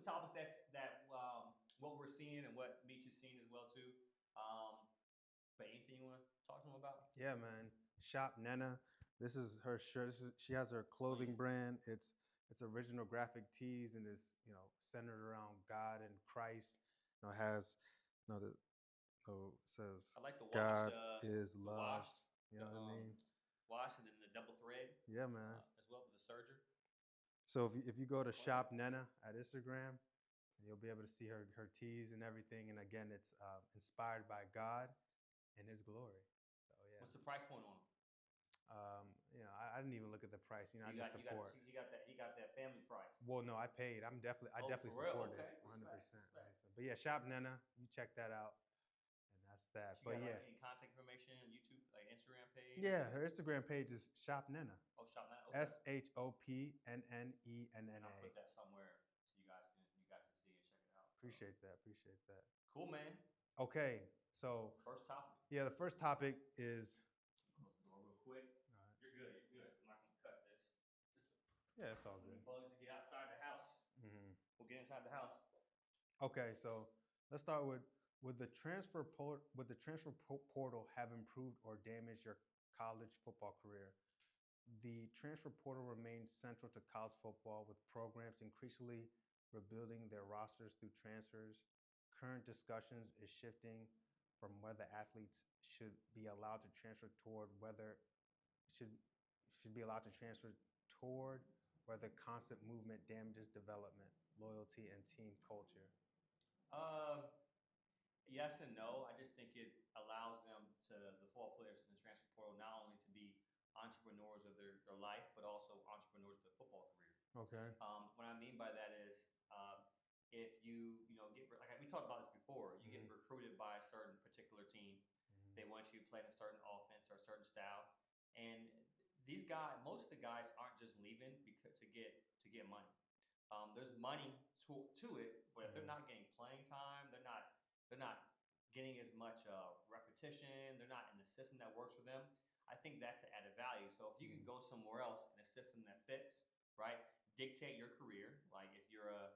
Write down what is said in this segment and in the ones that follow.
topics what we're seeing and what Meech is seeing as well too. Um, but anything you want to talk to him about? Yeah, man. Shop Nena. This is her shirt. She has her clothing Clean. brand. It's original graphic tees and it's centered around God and Christ. It has the says I like the God washed, is the love. washed, You the know what I mean? wash, and then the double thread Yeah, man. as well for the serger. So if you go to Shop Nena at Instagram, you'll be able to see her tees and everything. And again, it's inspired by God and His glory. So yeah. What's the price point on them? I didn't even look at the price. I just support. He got that family price. Well, no, I paid. I definitely for real? support Okay. it, 100%. Respect. But yeah, Shop Nena, you check that out, and that's that. She But got, yeah, any contact information, YouTube, like Instagram page? yeah, her Instagram page is Shop Nena. Oh, Shop Nena. Okay. SHOPNNENNA. I'll put that somewhere so you guys can see it and check it out. Appreciate that. Cool, man. Okay, so first topic. Yeah, the first topic is. Close the door real quick. All right. You're good. I'm not gonna cut this. Yeah, it's all good. Bugs to get outside the house. Mm-hmm. We'll get inside the house. Okay, so let's start with would the transfer portal have improved or damaged your college football career? The transfer portal remains central to college football, with programs increasingly rebuilding their rosters through transfers. Current discussions is shifting from whether athletes should be allowed to transfer toward whether constant movement damages development, loyalty, and team culture. Yes and no. I just think it allows them the football players in the transfer portal, not only to be entrepreneurs of their life, but also entrepreneurs of their football career. Okay. What I mean by that is, if you get, like we talked about this before, you get recruited by a certain particular team. They want you to play in a certain offense or a certain style, and most of the guys aren't just leaving because to get money. There's money to it, but if they're not getting playing time, they're not getting as much repetition. They're not in the system that works for them. I think that's an added value. So if you can go somewhere else in a system that fits, right, dictate your career. Like if you're a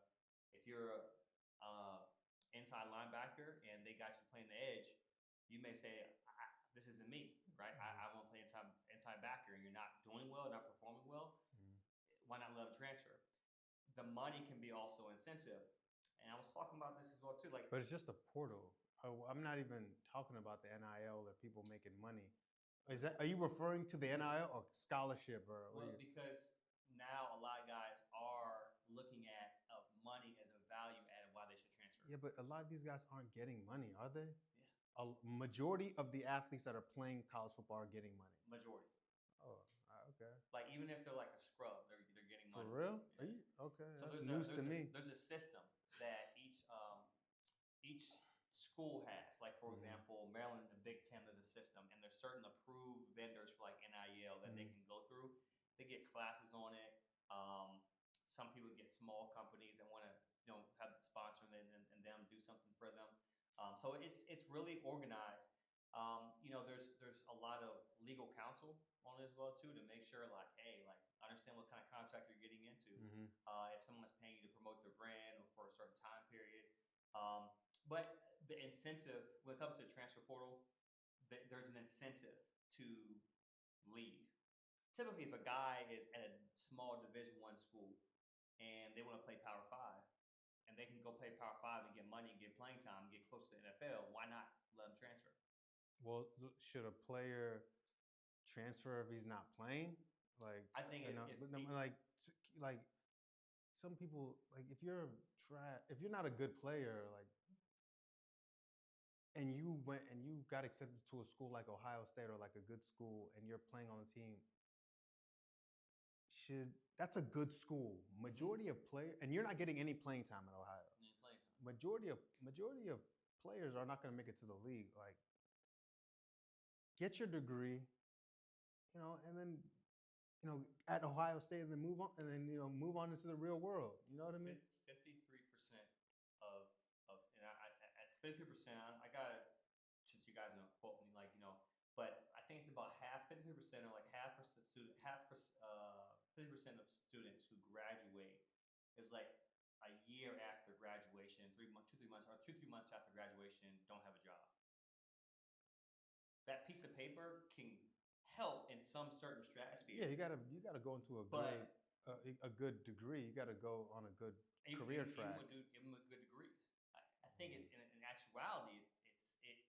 inside linebacker and they got you playing the edge, you may say, "This isn't me, right? I want to play inside backer," and you're not doing well, not performing well. Why not let them transfer? The money can be also incentive, and I was talking about this as well too. Like, but it's just a portal. I'm not even talking about the NIL or people making money. Are you referring to the NIL or scholarship or? Well, because now a lot of guys are looking at money as a value add why they should transfer. Yeah, but a lot of these guys aren't getting money, are they? Yeah. A majority of the athletes that are playing college football are getting money. Majority. Oh, okay. Like even if they're like a scrub, they're getting money. For real? Yeah. Are you okay? So that's news to me. There's a system that each school has. Like for example, Maryland, the Big Ten, there's a system, and there's certain approved vendors for like NIL that they can go through. They get classes on it. Some people get small companies that want to have the sponsor and them do something for them. So it's really organized. There's a lot of legal counsel on it as well too to make sure like, hey, like understand what kind of contract you're getting into. If someone's paying you to promote their brand or for a certain time period. But the incentive when it comes to the transfer portal, there's an incentive to leave. Typically, if a guy is at a small Division I school and they want to play Power 5, and they can go play Power 5 and get money, get playing time, get close to the NFL, why not let them transfer? Well, should a player transfer if he's not playing? Like, I think like some people, like if you're not a good player, like, and you went and you got accepted to a school like Ohio State or like a good school, and you're playing on the team. That's a good school. Majority of players, and you're not getting any playing time at Ohio. Majority of players are not going to make it to the league. Like, get your degree, and then, at Ohio State, and then move on, move on into the real world. You know what I mean? 53% of and at 53%, I got it. Since you guys don't quote me, but I think it's about 50% or like 50% of students who graduate is like a year after months after graduation, don't have a job. That piece of paper can help in some certain stratospheres. Yeah, you gotta go into a good good degree. You gotta go on a good career track. Even with good degrees. I think in actuality, it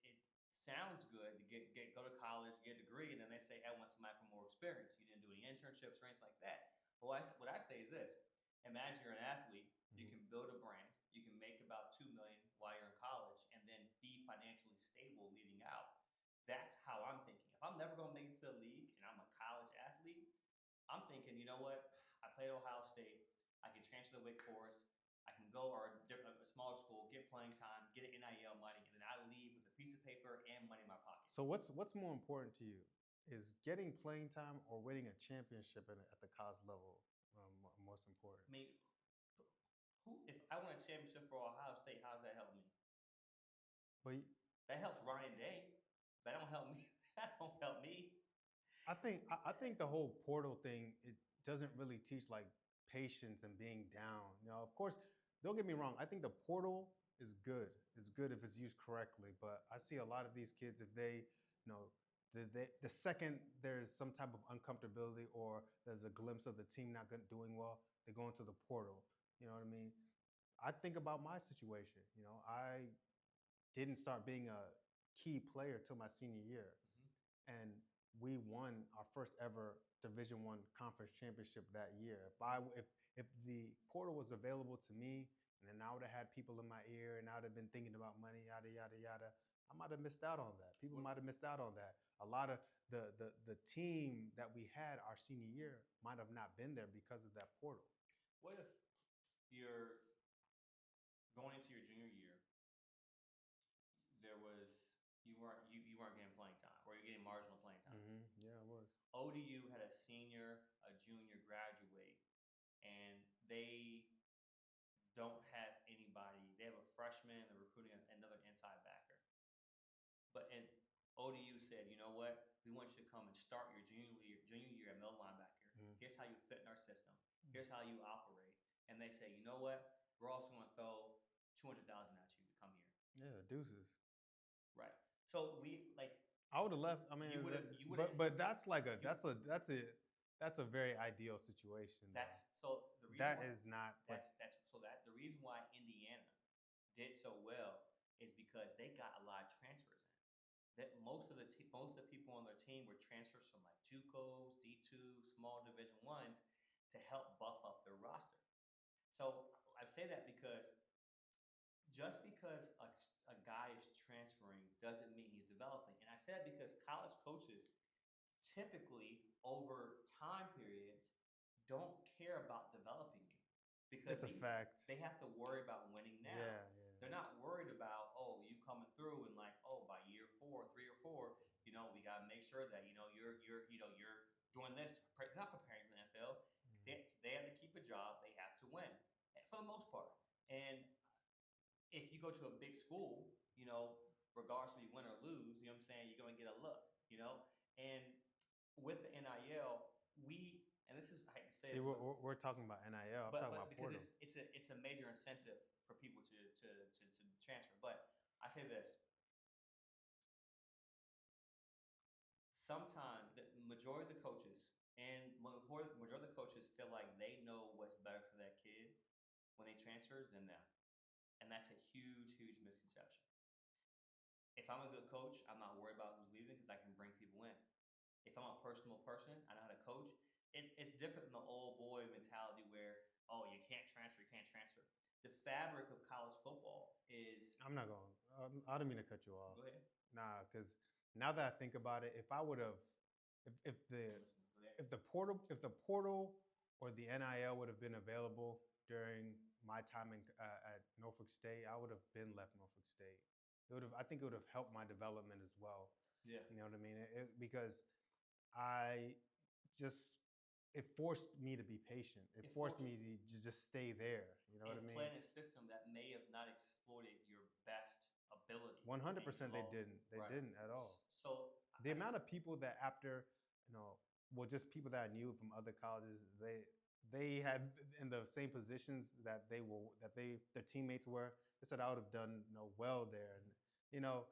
sounds good to go to college, get a degree, and then they say, "I want somebody for more experience." You didn't do any internships or anything like that. But what I say is this: imagine you're an athlete. You can build a brand. You can make about $2 million while you're in college, and then be financially stable leading out. That's how I'm thinking. If I'm never going to make it to the league and I'm a college athlete, I'm thinking, you know what? I played at Ohio State. I can transfer to Wake Forest. I can go or a smaller school, get playing time, get an NIL money, and then I leave with a piece of paper and money in my pocket. So what's more important to you? Is getting playing time or winning a championship at the college level most important? I mean, if I win a championship for Ohio State, how does that help me? But that helps Ryan Day. That don't help me. That don't help me. I think the whole portal thing, it doesn't really teach like patience and being down. You know, of course, don't get me wrong. I think the portal is good. It's good if it's used correctly. But I see a lot of these kids, if they, you know, the second there's some type of uncomfortability or there's a glimpse of the team not doing well, they go into the portal. You know what I mean? I think about my situation. You know, I didn't start being a key player till my senior year, and we won our first ever Division I conference championship that year. If the portal was available to me, and then I would have had people in my ear, and I would have been thinking about money, yada yada yada, I might have missed out on that. People might have missed out on that. A lot of the team that we had our senior year might have not been there because of that portal. What if you're going into your junior year? You weren't getting playing time, or you're getting marginal playing time. Yeah, I was. ODU had a senior, a junior graduate, and they don't have anybody. They have a freshman. They're recruiting another inside backer. And ODU said, you know what? We want you to come and start your junior year at middle linebacker. Here's how you fit in our system. Here's how you operate. And they say, you know what? We're also going to throw $200,000 at you to come here. Yeah, deuces. Right. So I would have left. I mean, but that's a very ideal situation. The reason why Indiana did so well is because they got a lot of transfers in. That most of the people on their team were transfers from like JUCOs, D2, small Division I's to help buff up their roster. So I say that because just because a guy is transferring doesn't mean he's developing. And I say that because college coaches typically over time periods don't care about developing you. Because it's a fact. They have to worry about winning now. Yeah. They're not worried about, you coming through and by year 3 or 4, we got to make sure that, you're doing this, not preparing for the NFL. They have to keep a job. They have to win for the most part. And if you go to a big school, regardless if you win or lose, you know what I'm saying, you're going to get a look, And with the NIL, and this is, I hate to say, we're talking about NIL. I'm talking about because portal. It's a major incentive for people to transfer. But I say this: sometimes the majority of the coaches feel like they know what's better for that kid when they transfers than them. And that's a huge, huge misconception. If I'm a good coach, I'm not worried about who's leaving because I can bring people in. If I'm a personal person, I know how to coach. It's different than the old boy mentality where, you can't transfer. The fabric of college football is... I'm not going. I don't mean to cut you off. Go ahead. Nah, because now that I think about it, if I would have... If the portal or the NIL would have been available during my time at Norfolk State, I would have been left Norfolk State. I think it would have helped my development as well. Yeah. You know what I mean? Because it forced me to be patient. It forced me to just stay there. You know what I mean? Play in a system that may have not exploited your best ability. 100% they didn't. They didn't at all. So the amount of people that after, just people that I knew from other colleges, they had in the same positions that their teammates were. They said I would have done well there, and you know,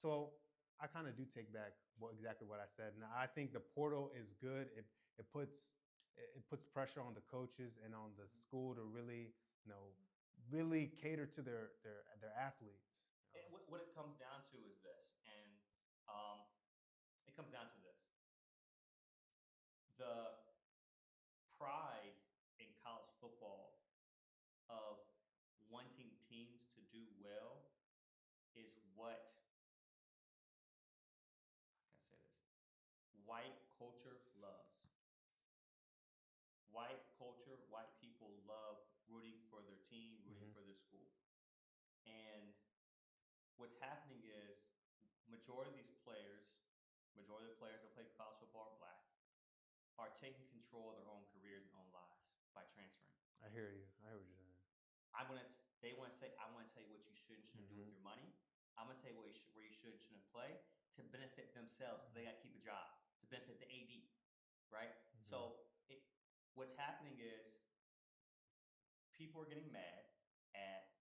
so I kind of do take back exactly what I said. Now I think the portal is good. It puts it puts pressure on the coaches and on the school to really really cater to their athletes. What it comes down to is this, and um, it comes down to this: the pride in college football of wanting teams to do well is what, how can I say this? White culture loves. White culture, white people love rooting for their team, rooting for their school. And what's happening is majority of these players, majority of the players that play college football are black, are taking control of their own careers and own lives by transferring. I hear you. I hear what you're saying. They want to say, I want to tell you what you should and shouldn't do with your money. I'm going to tell you where you should and shouldn't play to benefit themselves because they got to keep a job, to benefit the AD, right? So what's happening is people are getting mad at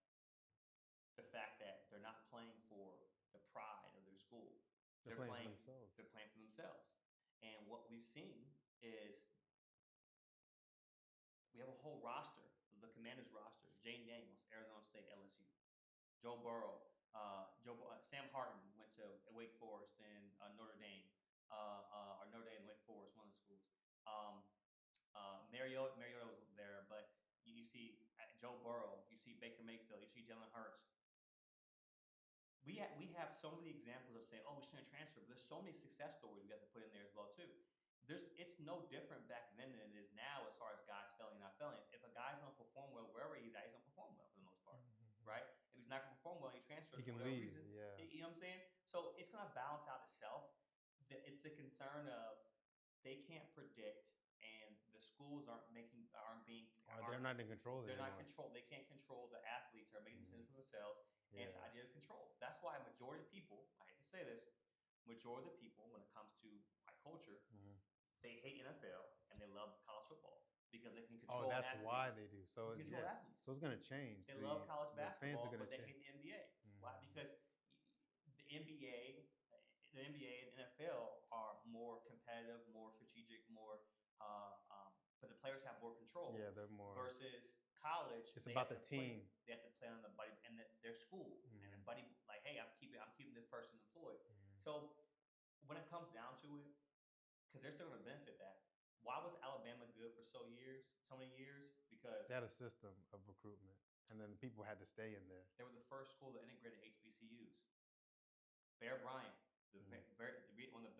the fact that they're not playing for the pride of their school. They're playing for themselves. They're playing for themselves. And what we've seen is we have a whole roster, the Commanders roster: Jane Daniels, Arizona State, LSU; Joe Burrow, Sam Hartman went to Wake Forest and Notre Dame, or Notre Dame and Wake Forest, one of the schools. Mariota was there, but you see Joe Burrow, you see Baker Mayfield, you see Jalen Hurts. We have so many examples of saying, oh, we shouldn't transfer, but there's so many success stories we have to put in there as well too. It's no different back then than it is now as far as guys failing and not failing. If a guy's going to perform well wherever he's at, he's going to perform well for the most part, right? If he's not going to perform well, he transfers he can for whatever leave, reason. Yeah. You know what I'm saying? So it's going to balance out itself. It's the concern of they can't predict, and the schools they're not in control. They're not control. They can't control the athletes that are making decisions for themselves. Yeah. And it's the idea of control. That's why a majority of people, I hate to say this, majority of the people, when it comes to white culture, they hate NFL and they love college football because they can control. Oh, that's athletes. Why they do. So control athletes. So it's going to change. They love college basketball, but they change. hate the NBA. Why? Because the NBA and NFL are more competitive, more strategic, more. But the players have more control. Yeah, they're more. Versus college, it's about the team. They have to play on the buddy and their school, and the buddy like, hey, I'm keeping this person employed. So when it comes down to it, because they're still going to benefit that. Why was Alabama good for so many years? Because they had a system of recruitment, and then people had to stay in there. They were the first school that integrated HBCUs. Bear Bryant, one of the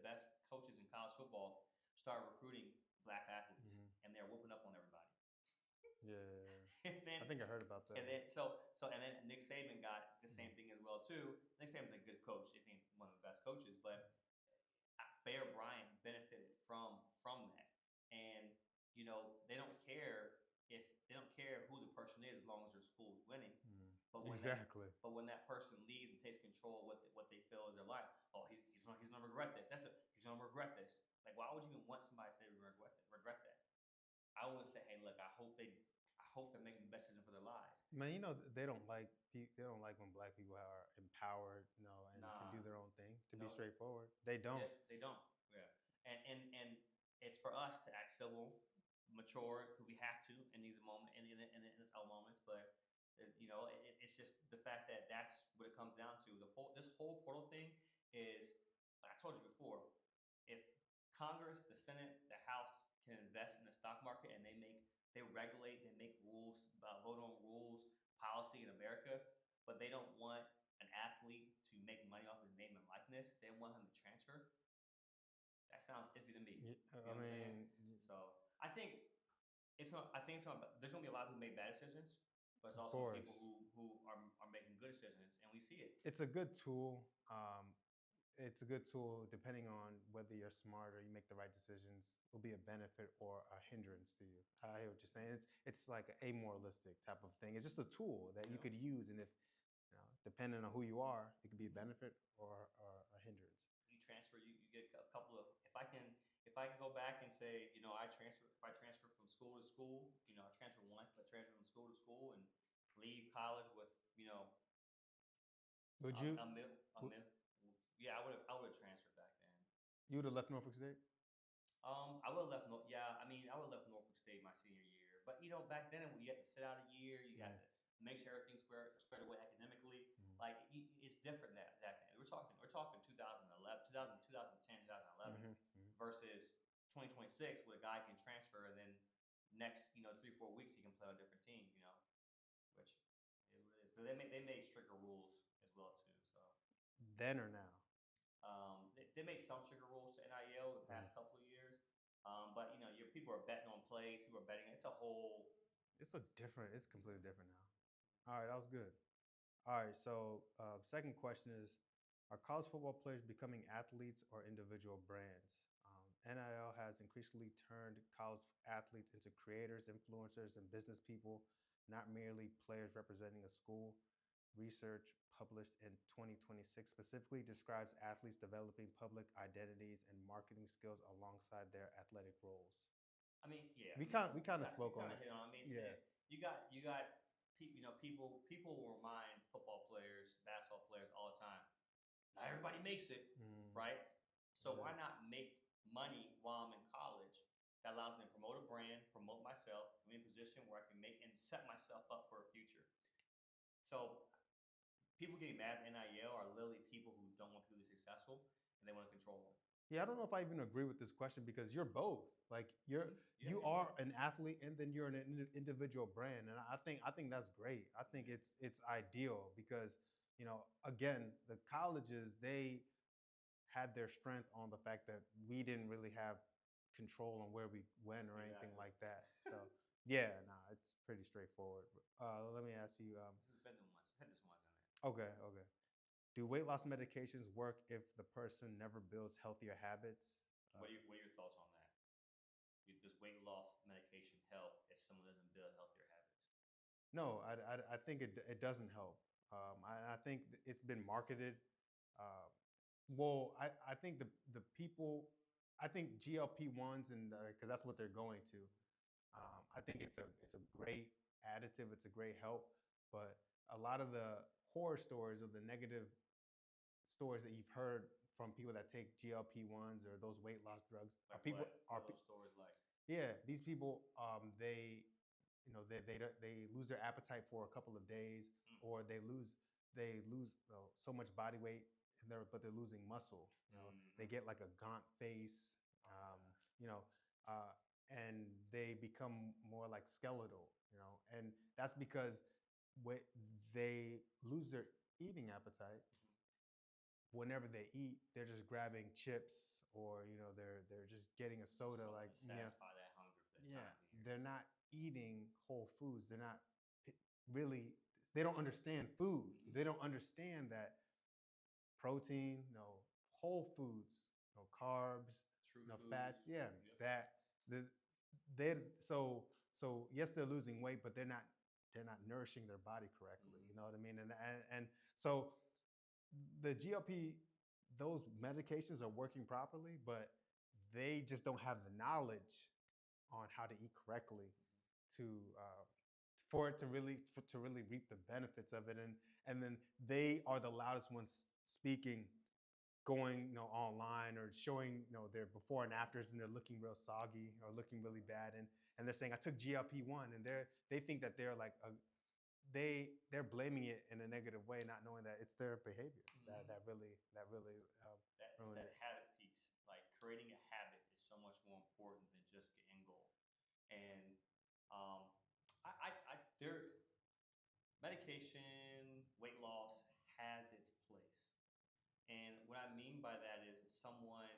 best coaches in college football, started recruiting black athletes, and they're whooping up on everybody. Yeah. And then, I think I heard about that. And then then Nick Saban got the same thing as well too. Nick Saban's a good coach. I think one of the best coaches, but Bear Bryant benefited from that. And they don't care who the person is as long as their school is winning. But when that person leaves and takes control of what they feel is their life, oh, he's gonna regret this. He's gonna regret this. Like, why would you even want somebody to say regret that? I always say, hey, look, I hope they're making the best decision for their lives. Man, they don't like when black people are empowered, and can do their own thing. To be straightforward, they don't. Yeah, they don't. Yeah, and it's for us to act civil, mature, because we have to in these moments, in these moments. But it's just the fact that that's what it comes down to. This whole portal thing is, like I told you before, if Congress, the Senate, the House can invest in the stock market and they regulate, they make rules, vote on rules, policy in America, but they don't want an athlete to make money off his name and likeness. They want him to transfer. That sounds iffy to me. Yeah, I mean, so I think there's gonna be a lot of who make bad decisions, but it's also people who are making good decisions, and we see it. It's a good tool. It's a good tool depending on whether you're smart or you make the right decisions. Will be a benefit or a hindrance to you. I hear what you're saying. It's like an amoralistic type of thing. It's just a tool that you could use, and if depending on who you are, it could be a benefit or a hindrance. You transfer, you get a couple of. if I can go back and say, if I transfer from school to school, I transfer once, but transfer from school to school and leave college with, Would you? a mil. Yeah, I would have transferred back then. You would have left Norfolk State? I would have left. Yeah, I mean, I would have left Norfolk State my senior year. But back then you had to sit out a year. You had to make sure everything's squared away academically. Mm-hmm. Like it's different that we're talking 2011, 2000, 2010, 2011 Mm-hmm. Mm-hmm. versus 2026, where a guy can transfer and then next 3-4 weeks he can play on a different team. Which is what it is. But they made stricter rules as well too. So Then or now? they made some stricter rules to NIL the past couple of years. But your people are betting on plays. People are betting. It's a whole. It's completely different now. All right, that was good. All right, so second question is, are college football players becoming athletes or individual brands? NIL has increasingly turned college athletes into creators, influencers, and business people, not merely players representing a school. Research published in 2026 specifically describes athletes developing public identities and marketing skills alongside their athletic roles. I mean, yeah. We kind of spoke on it. Hit on. I mean, Yeah. You got people will remind football players, basketball players all the time. Not everybody makes it, right? So why not make money while I'm in college? That allows me to promote a brand, promote myself, I'm in a position where I can make and set myself up for a future. So people getting mad at NIL are literally people who don't want people to be successful and they want to control them. Yeah, I don't know if I even agree with this question because you're both. Like you are an athlete and then you're an individual brand, and I think that's great. I think it's ideal because again, the colleges, they had their strength on the fact that we didn't really have control on where we went or anything like that. So yeah, it's pretty straightforward. Let me ask you. This is this one. Okay. Do weight loss medications work if the person never builds healthier habits? What are your thoughts on that? Does weight loss medication help if someone doesn't build healthier habits? No, I think it doesn't help. I think it's been marketed. Well, I think the people, I think GLP-1s and because that's what they're going to. I think it's a great additive. It's a great help, but a lot of the horror stories or the negative stories that you've heard from people that take GLP-1s or those weight loss drugs like are those stories like? Yeah, these people they lose their appetite for a couple of days, or they lose so much body weight, but they're losing muscle. They get like a gaunt face, and they become more like skeletal. And that's because they lose their eating appetite. Whenever they eat, they're just grabbing chips, or they're just getting a soda, so like satisfy that hunger for that time. They're not eating whole foods. They're not really. They don't understand food. They don't understand that protein, whole foods, no carbs, no fats. Yeah, that so yes, they're losing weight, but they're not nourishing their body correctly. You know what I mean? And so the GLP, those medications are working properly, but they just don't have the knowledge on how to eat correctly to for it to really reap the benefits of it. And then they are the loudest ones speaking, going online or showing their before and afters, and they're looking real soggy or looking really bad, and they're saying I took GLP-1, and they think that they're like they're blaming it in a negative way, not knowing that it's their behavior that really ruined that habit piece. Like creating a habit is so much more important than just the end goal. And there medication, weight loss has its place. And what I mean by that is someone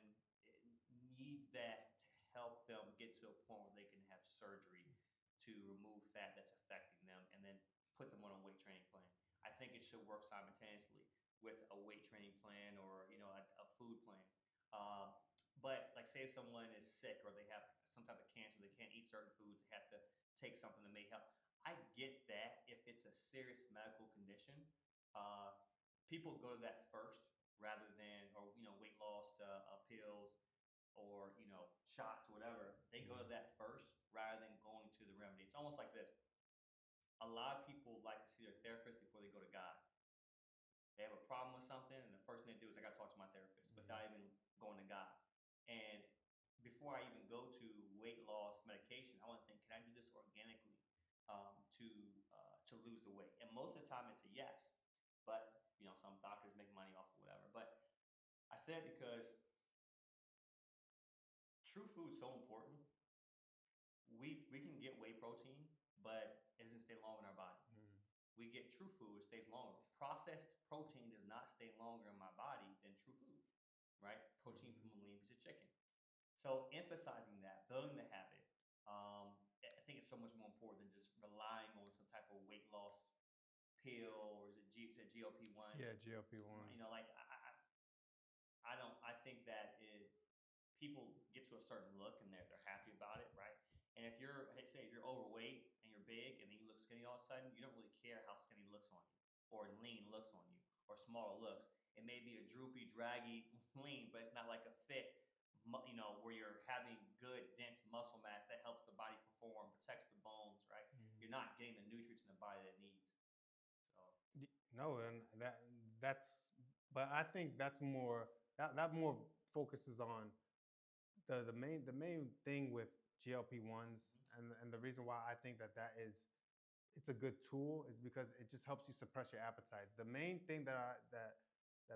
needs that to help them get to a point where they can have surgery to remove fat that's affecting them and then put them on a weight training plan. I think it should work simultaneously with a weight training plan or a food plan. But like say if someone is sick or they have some type of cancer, they can't eat certain foods, they have to take something that may help. I get that if it's a serious medical condition, people go to that first rather than weight loss pills. or shots, whatever, they go to that first rather than going to the remedy. It's almost like this. A lot of people like to see their therapist before they go to God. They have a problem with something, and the first thing they do is I got to talk to my therapist without even going to God. And before I even go to weight loss medication, I want to think, can I do this organically to lose the weight? And most of the time, it's a yes. But some doctors make money off of whatever. But I said because true food is so important. We can get whey protein, but it doesn't stay long in our body. We get true food, it stays longer. Processed protein does not stay longer in my body than true food, right? Protein from a lean piece of chicken. So emphasizing that, building the habit, I think it's so much more important than just relying on some type of weight loss pill, or is it GLP-1? Yeah, GLP-1. Like I think that people get to a certain look and they're happy about it, right? And if you're overweight and you're big and then you look skinny all of a sudden, you don't really care how skinny looks on you, or lean looks on you, or smaller looks. It may be a droopy, draggy lean, but it's not like a fit, where you're having good, dense muscle mass that helps the body perform, protects the bones, right? You're not getting the nutrients in the body that it needs. So no, and but I think that's more that more focuses on the main thing with GLP-1s, and the reason why I think that it's a good tool is because it just helps you suppress your appetite. The main thing that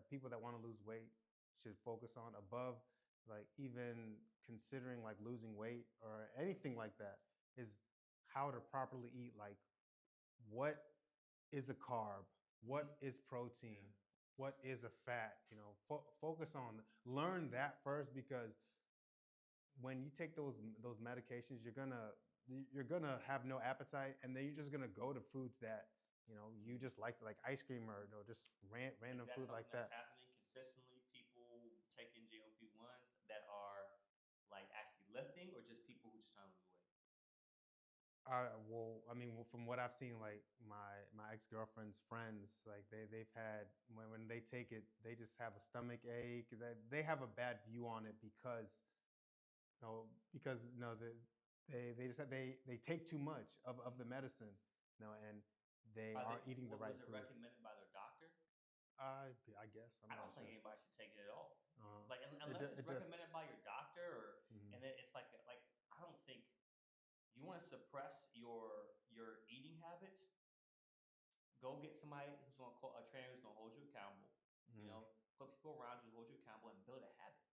people that want to lose weight should focus on, above like even considering like losing weight or anything like that, is how to properly eat. Like, what is a carb? What is protein? What is a fat? Focus on, learn that first, because when you take those medications, you're gonna have no appetite, and then you're just gonna go to foods that you just like ice cream, or just random food like that. Is that happening consistently? People taking GLP-1s that are like actually lifting, or just people who just trying to lose weight? Well, I mean, from what I've seen, like my ex-girlfriend's friends, like they've had, when they take it, they just have a stomach ache. They have a bad view on it because they just they take too much of the medicine, and they aren't eating the right Was it food. recommended by their doctor? I guess I don't think anybody should take it at all. Like unless it's recommended by your doctor, and then it's like I don't think you want to suppress your eating habits. Go get somebody who's going to call a trainer who's going to hold you accountable. Put people around you who hold you accountable and build a habit.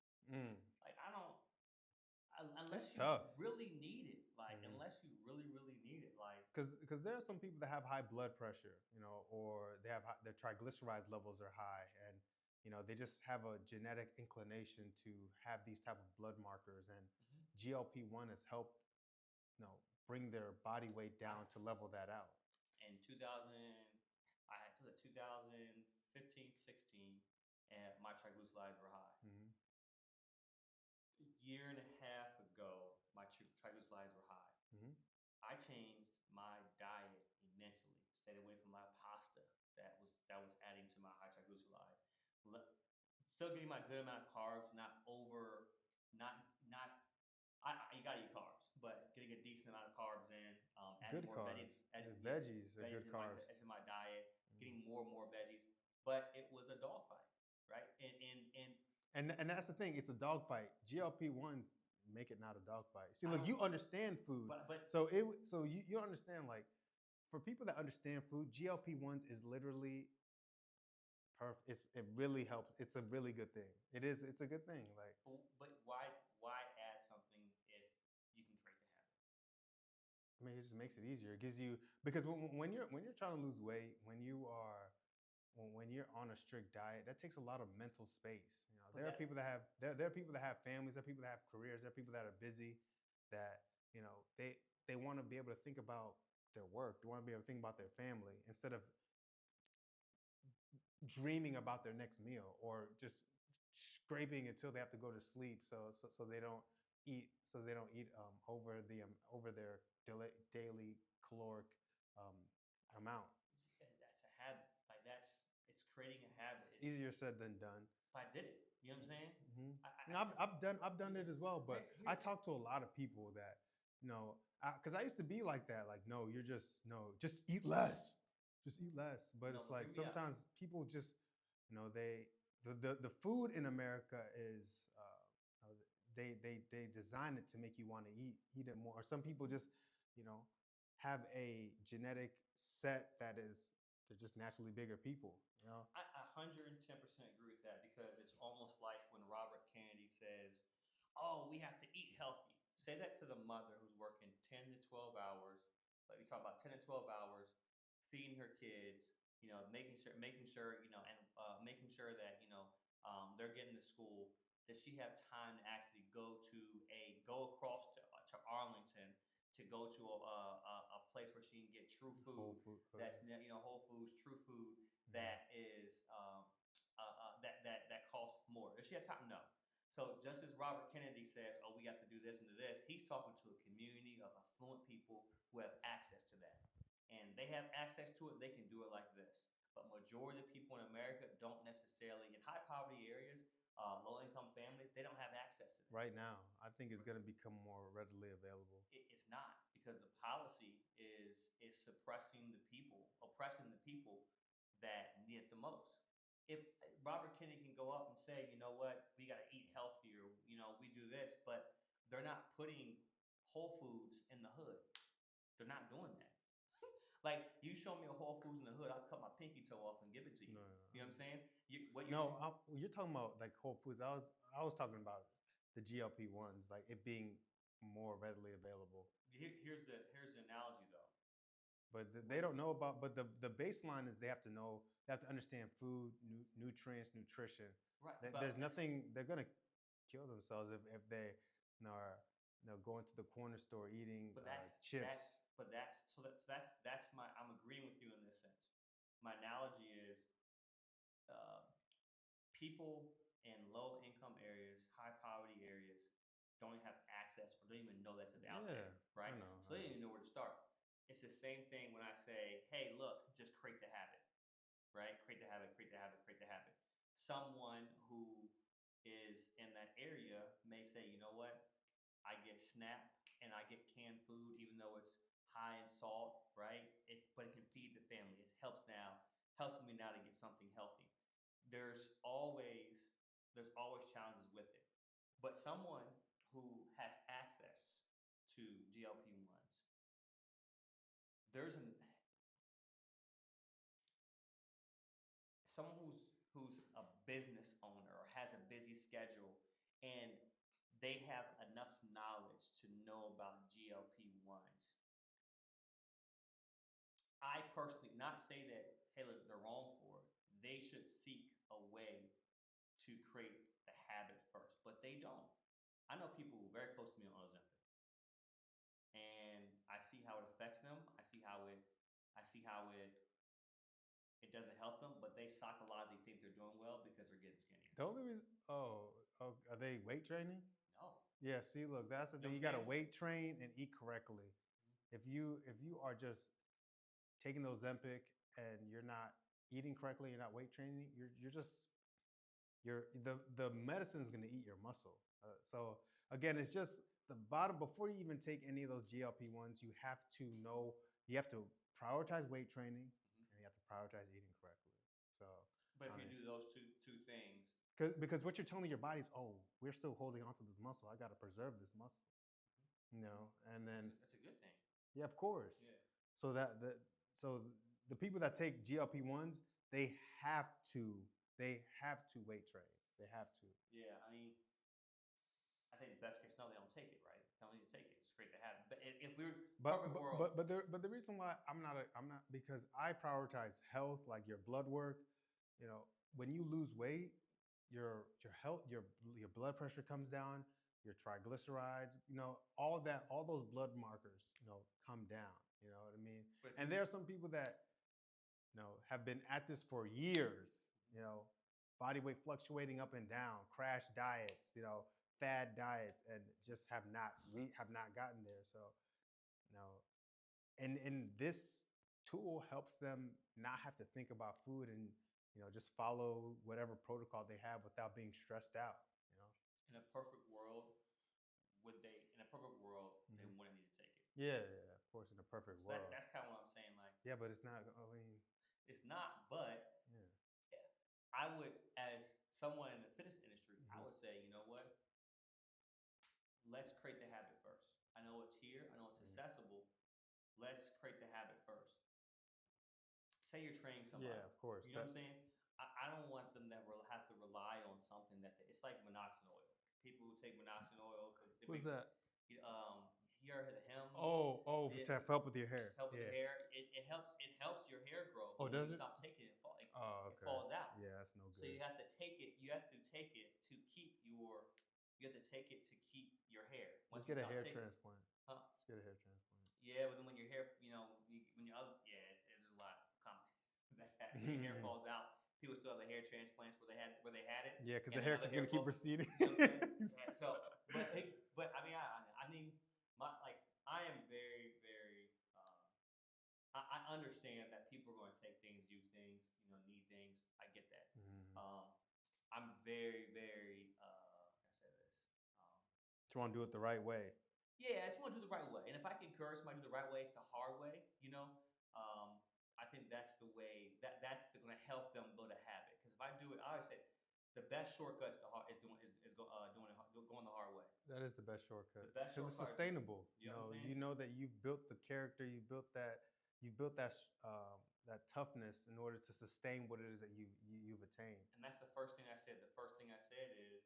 Like I don't. Unless It's you tough. really need it, unless you really need it, because there are some people that have high blood pressure, or they have their triglyceride levels are high, and they just have a genetic inclination to have these type of blood markers, and GLP-1 has helped bring their body weight down to level that out. In 2015, 16, and my triglycerides were high. A year and a half ago, my triglycerides were high. I changed my diet immensely. Stayed away from a lot of pasta that was adding to my high triglycerides. Still getting my good amount of carbs, not over, not. You gotta eat carbs, but getting a decent amount of carbs in. Adding Good more carbs. veggies Are good carbs. in my diet. Getting more and more veggies, but it was a dogfight, right? And that's the thing. It's a dogfight. GLP-1s make it not a dogfight. See, look, you understand food, so you understand, like, for people that understand food, GLP-1s is literally perfect. It really helps. It's a really good thing. It is. It's a good thing. Like, but why add something if you can create the habit? I mean, it just makes it easier. It gives you, because when you're trying to lose weight, when you're on a strict diet, that takes a lot of mental space. There are people that have families, there are people that have careers, there are people that are busy, that they want to be able to think about their work. They want to be able to think about their family instead of dreaming about their next meal, or just scraping until they have to go to sleep so they don't eat over their daily caloric amount. That's a habit. It's creating a habit. It's easier said than done. But I did it. You know what I'm saying? Mm-hmm. I I've done it as well, but I here, talk to a lot of people that, because I used to be like that. Like, no, just eat less, just eat less. But no, it's but like hear me out. sometimes people just, they the food in America is, they design it to make you want to eat it more. Or some people just, you know, have a genetic set that is they're just naturally bigger people. You know. I 110% agree with that because it's almost like when Robert Kennedy says, "Oh, we have to eat healthy." Say that to the mother who's working 10 to 12 hours. Like we talk about 10 to 12 hours, feeding her kids, making sure, and making sure that, they're getting to school. Does she have time to actually go across to Arlington to go to a place where she can get true food Whole food. that's Whole Foods, true food Mhm. that is that costs more? Does she have time? No. So just as Robert Kennedy says, "Oh, we have to do this and do this," he's talking to a community of affluent people who have access to that, and they have access to it. They can do it like this. But majority of people in America don't necessarily, in high poverty areas, low income families, they don't have access to that. Right now, I think it's going to become more readily available. It's not because the policy is suppressing the people, oppressing the people that need it the most. If Robert Kennedy can go up and say, "You know what, we got to eat healthier, we do this," but they're not putting Whole Foods in the hood. They're not doing that. Like, you show me a Whole Foods in the hood, I'll cut my pinky toe off and give it to you. No, You know what I'm saying? you're talking about like Whole Foods. I was talking about the GLP ones, like it being more readily available. Here's the analogy though. But they don't know about. But the baseline is they have to know. They have to understand food, nutrients, nutrition. Right, There's nothing. They're gonna kill themselves if they are going to the corner store eating but that's chips. that's my I'm agreeing with you in this sense. My analogy is uh, people in low income areas, high poverty areas, don't have access or don't even know that's out Yeah, there, right? I know. So they don't even know where to start. It's the same thing when I say, "Hey, look, just create the habit," right? Create the habit, create the habit, create the habit. Someone who is in that area may say, "You know what? I get SNAP and I get canned food, even though it's high in salt, right? But it can feed the family. Helps me now to get something healthy." There's always there's always challenges with it. But someone who has access to GLP-1s, there's an someone who's a business owner or has a busy schedule and they have enough knowledge to know about GLP-1s. I personally not say that, hey, look, they're wrong for it. They should seek a way to create the habit first, but they don't. I know people very close to me on Ozempic, and I see how it affects them. I see how it doesn't help them, but they psychologically think they're doing well because they're getting skinnier. The only reason, are they weight training? No. Yeah. See, look, that's the You know thing. what You I'm got to saying? weight train and eat correctly. If you are just taking those Zempic and you're not eating correctly, you're not weight training, the medicine is going to eat your muscle. So again, it's just the bottom. Before you even take any of those GLP ones, you have to know you have to prioritize weight training and you have to prioritize eating correctly. So, But if I you mean, do those two things, because what you're telling your body is, oh, we're still holding on to this muscle. I got to preserve this muscle, and then that's a good thing. yeah, of course. Yeah. So so the people that take GLP ones, they have to weight train. They have to. Yeah, I mean, I think the best case scenario, they don't take it, right? They don't need to take it. It's great to have it. But if we're perfect world, but the reason why I'm not because I prioritize health, like your blood work. When you lose weight, your health, your blood pressure comes down, your triglycerides, all that, all those blood markers, come down. You know what I mean? but if And you, there are some people that have been at this for years, body weight fluctuating up and down, crash diets, fad diets, and just have not gotten there. So, you know, and this tool helps them not have to think about food and just follow whatever protocol they have without being stressed out. In a perfect world, in a perfect world, they Mhm. wouldn't need to take it. Yeah, of course, in a perfect So world. that's kind of what I'm saying. Like, Yeah, but it's not. I mean, it's not, but yeah. I would, as someone in the fitness industry, I Mhm. would say, you know what? Let's create the habit first. I know it's here. I know it's Mhm. accessible. Let's create the habit first. Say you're training somebody. Yeah, of course. You know what I'm saying? I don't want them to have to rely on something it's like monoxide oil. People who take monoxide oil, they Who's make, that? you ever heard the hymns? Oh, It to help with your hair. help with Yeah. the hair. It helps your hair grow, Oh, but when does you it? stop taking it, Oh, it okay. falls out. Yeah, that's no So good. you have to take it. You have to take it to keep your. You have to take it to keep your hair. Just Once get you a stop hair taking, transplant. huh? Just get a hair transplant. Yeah, but then when your hair, when your other, yeah, there's a lot of complications that happen. Your hair falls out. People still have the hair transplants where they had it. Yeah, because and the then hair other is gonna keep falls. receding. You know what I'm saying? Yeah, so, but I mean, I am very, very. I understand that people are going to take things, use things, need things. I get that. Mhm. I'm very, very. Can I say this? You want to do it the right way. Yeah, I just want to do the right way. And if I can encourage somebody to do the right way, it's the hard way, I think that's the way that's going to help them build a habit. Because if I do it, I always say the best shortcuts to hard is doing going the hard way. That is the best shortcut. The best Because it's shortcut. sustainable. You know what I'm saying? You know that you've built the character, that toughness in order to sustain what it is that you've attained. And that's the first thing I said. The first thing I said is,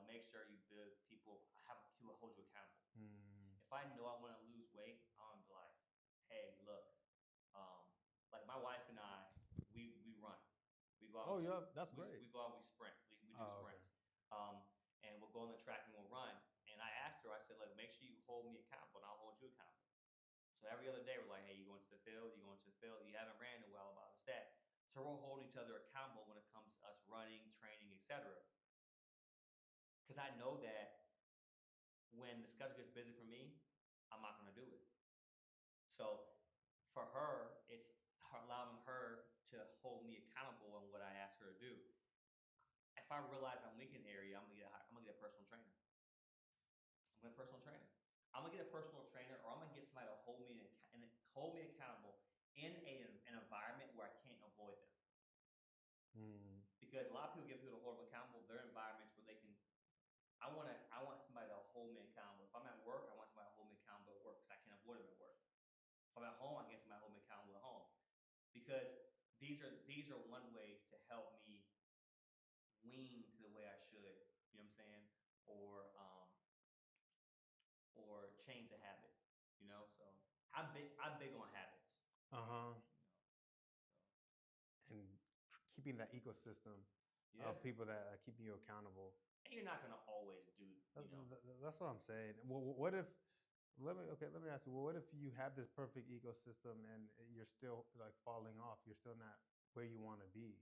make sure you build have people hold you accountable. Mm. If I know I want to lose weight, I'm gonna be like, hey, look, like my wife and I, we run. We go out. Oh, yeah, that's great. We go out. We sprint. We do sprints. Okay. And we'll go on the track and we'll run. And I asked her. I said, look, make sure you hold me accountable, and I'll hold you accountable. So every other day, we're like, hey, you going to the field? You going to the field? You haven't ran in a while about this, that. So we're holding each other accountable when it comes to us running, training, etc. Because I know that when the schedule gets busy for me, I'm not going to do it. So for her, it's allowing her to hold me accountable on what I ask her to do. If I realize I'm weak in an area, I'm gonna get a personal trainer. I'm gonna get a personal trainer. I'm gonna get a personal trainer, or I'm gonna get somebody to hold me accountable in an environment where I can't avoid them. Mm. Because a lot of people get people to hold them accountable. They're environments where they can. I want somebody to hold me accountable. If I'm at work, I want somebody to hold me accountable at work because I can't avoid them at work. If I'm at home, I get somebody to hold me accountable at home. Because these are one ways to help me wean to the way I should. You know what I'm saying? Or change a habit. So I'm big on habits. Uh-huh. And keeping that ecosystem Yeah. of people that are keeping you accountable. And you're not gonna always do. That's what I'm saying. Well, what if? Let me ask you. Well, what if you have this perfect ecosystem and you're still like falling off? You're still not where you want to be.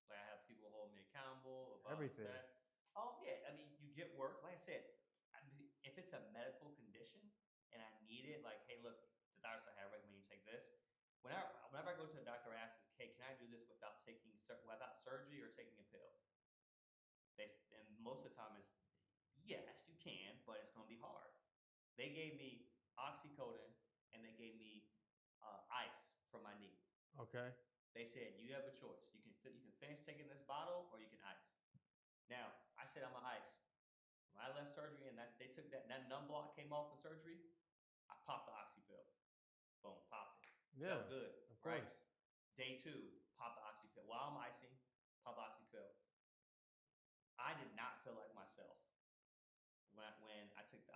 Like I have people hold me accountable about Everything. that. Oh yeah, I mean you get work. Like I said, if it's a medical condition and I need it, like hey, look, the doctor said, "Hey, I recommend you take this." Whenever I go to the doctor, I ask, "Hey, can I do this without surgery or taking a pill?" And most of the time is yes, you can, but it's going to be hard. They gave me oxycodone and they gave me ice for my knee. Okay. They said you have a choice. You can finish taking this bottle or you can ice. Now I said I'm gonna ice. When I left surgery and they took that numb block came off the surgery, I popped the oxy pill. Boom, popped it. Yeah, felt good, of course. right? Day 2, pop the oxy pill. While I'm icing, pop the oxy pill. I did not feel like myself when I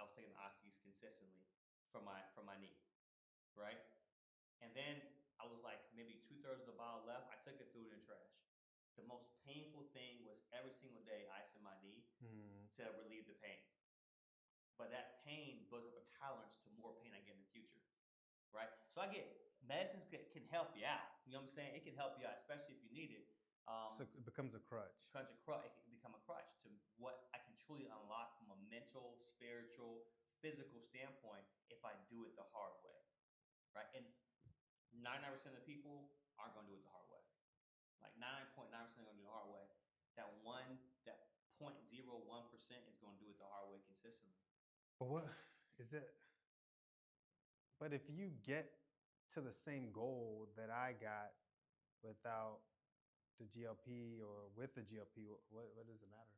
was taking the oxys consistently for my knee, right? And then I was like maybe 2/3 of the bottle left. I took it, threw it in trash. The most painful thing was every single day icing my knee to relieve the pain. But that pain builds up a tolerance to more pain I get in the future, right? So I get medicines can help you out. You know what I'm saying? It can help you out, especially if you need it. So it becomes a crutch. It can become a crutch to what I can truly unlock from a mental, spiritual, physical standpoint if I do it the hard way, right? And 99% of the people aren't going to do it the hard way. Like 99.9% gonna do it the hard way. That 0.01% is gonna do it the hard way consistently. But what is it? But if you get to the same goal that I got without the GLP or with the GLP, what does it matter?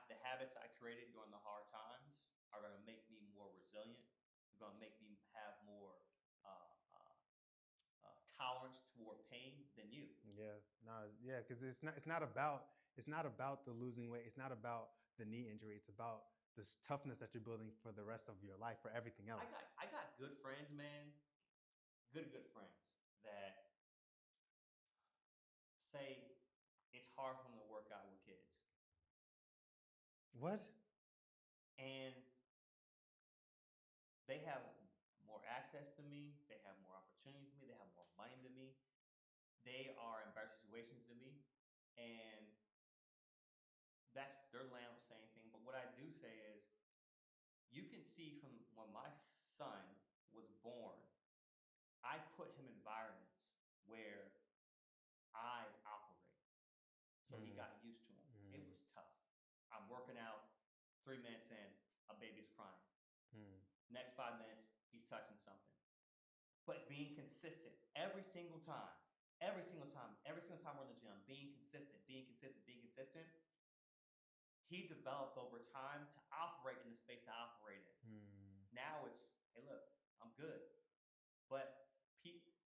The habits I created during the hard times are gonna make me more resilient. They're gonna make me have more tolerance toward pain than you. Yeah, no, yeah, because it's not about the losing weight. It's not about the knee injury. It's about this toughness that you're building for the rest of your life, for everything else. I got good friends, man. Good friends that say it's hard for them to work out with kids. What? And they have more access to me. They have more opportunities than me. They have more money than me. They are in better situations than me. And that's their land saying thing. But what I do say is, you can see from when my son was born, I put him in environments where I operate. So he got used to them. It was tough. I'm working out, 3 minutes in, a baby's crying. Next 5 minutes, he's touching something. But being consistent every single time we're in the gym, being consistent. He developed over time to operate in the space to operate in. Now it's, hey, look, I'm good. But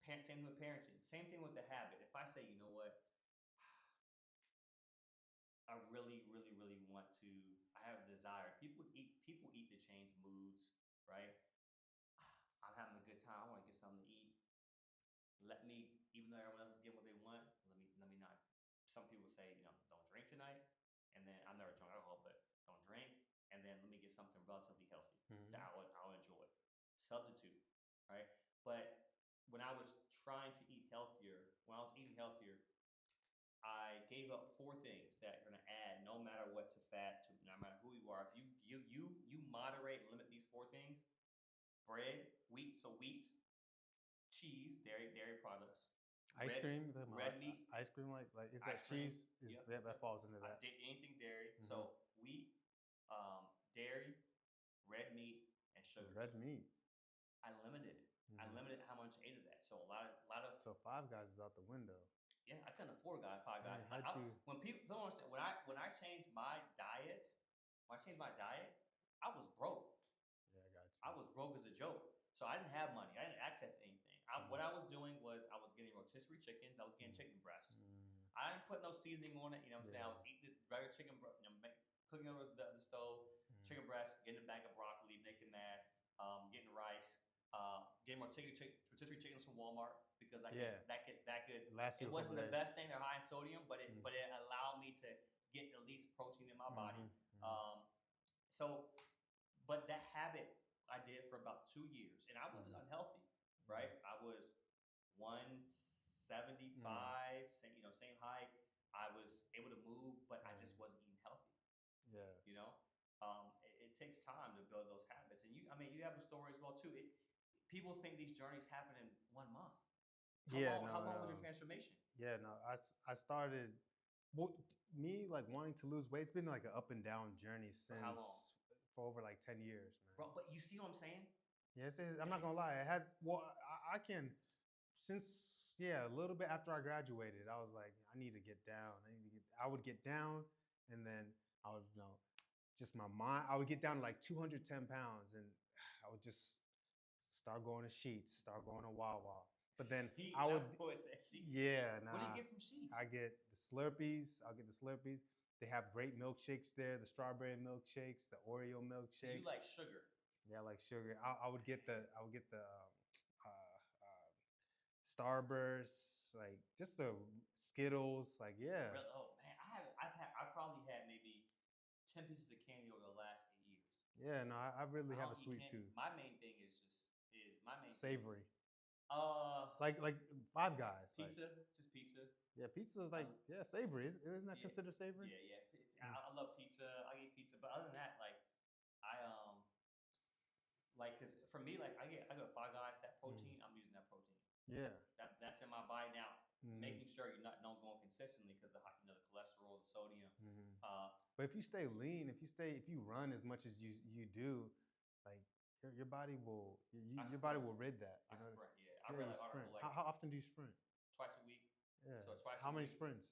same thing with parenting. Same thing with the habit. If I say, you know what, I really, really, really want to, I have a desire. People eat to change moods, right? I'm having a good time. I want to get something to eat. Let me, even though everyone else is getting what they want, let me not. Some people say, don't drink tonight. And then I've never drunk alcohol, but don't drink. And then let me get something relatively healthy that I'll enjoy. Substitute, right? But when I was trying to eat healthier, I gave up 4 things that you're gonna add no matter what to fat, to no matter who you are. If you moderate and limit these 4 things: bread, wheat, cheese, dairy products, ice cream, red meat, ice cream, like is that cheese? That falls into that. Anything dairy. So wheat, dairy, red meat, and sugar. Red meat. I limited it. I limited how much I ate of that. So a lot of. So Five Guys is out the window. Yeah, I couldn't afford Five Guys. When people don't understand, when I changed my diet, I was broke. Yeah, I got you. I was broke as a joke. So I didn't have money. I didn't access to anything. What I was doing was I was getting rotisserie chickens. I was getting chicken breasts. I didn't put no seasoning on it. You know what I'm saying? I was eating the regular chicken, cooking over the stove, chicken breast, getting a bag of broccoli, making that, getting rice, getting rotisserie chickens from Walmart because that could. It wasn't the best thing. They're high in sodium, but it allowed me to get at least protein in my body. But that habit I did for about 2 years, and I wasn't unhealthy, right? I was 175, same height. I was able to move, but I just wasn't eating healthy. Yeah. It takes time to build those habits, and you have a story as well too. People think these journeys happen in 1 month. How long was your transformation? Yeah, no, I started. Well, me like wanting to lose weight. It's been like an up and down journey since. For how long? For over like 10 years, man. Bro, but you see what I'm saying? Yes, I'm not gonna lie. It has. Well, I can. A little bit after I graduated, I was like, I need to get down. I would get down, and then I would, just my mind. I would get down to like 210 pounds, and I would just start going to Sheets, start going to Wawa. But then Sheets, I would. Yeah, nah. What do you get from Sheets? I get the Slurpees. I'll get the Slurpees. They have great milkshakes there. The strawberry milkshakes, the Oreo milkshakes. So you like sugar? Yeah, I like sugar. I would get the Starburst, like just the Skittles, like yeah. Oh man, I probably had maybe 10 pieces of candy over the last 8 years. Yeah, no, I really have a sweet tooth. My main thing is savory. Like Five Guys. Pizza, just pizza. Yeah, pizza is like savory. Isn't that considered savory? Yeah. I love pizza. I eat pizza, but other than that, because for me, I go Five Guys. That protein, I'm using that protein. Yeah. That's in my body now. Making sure you're not going consistently because the cholesterol, the sodium. Mhm. Uh, But if you stay lean, if you run as much as you do, like your body will your body will rid that. I You know? sprint. Yeah, I Yeah, read you an sprint. article like How often do you sprint? twice a week. Yeah. So twice How a many week. sprints?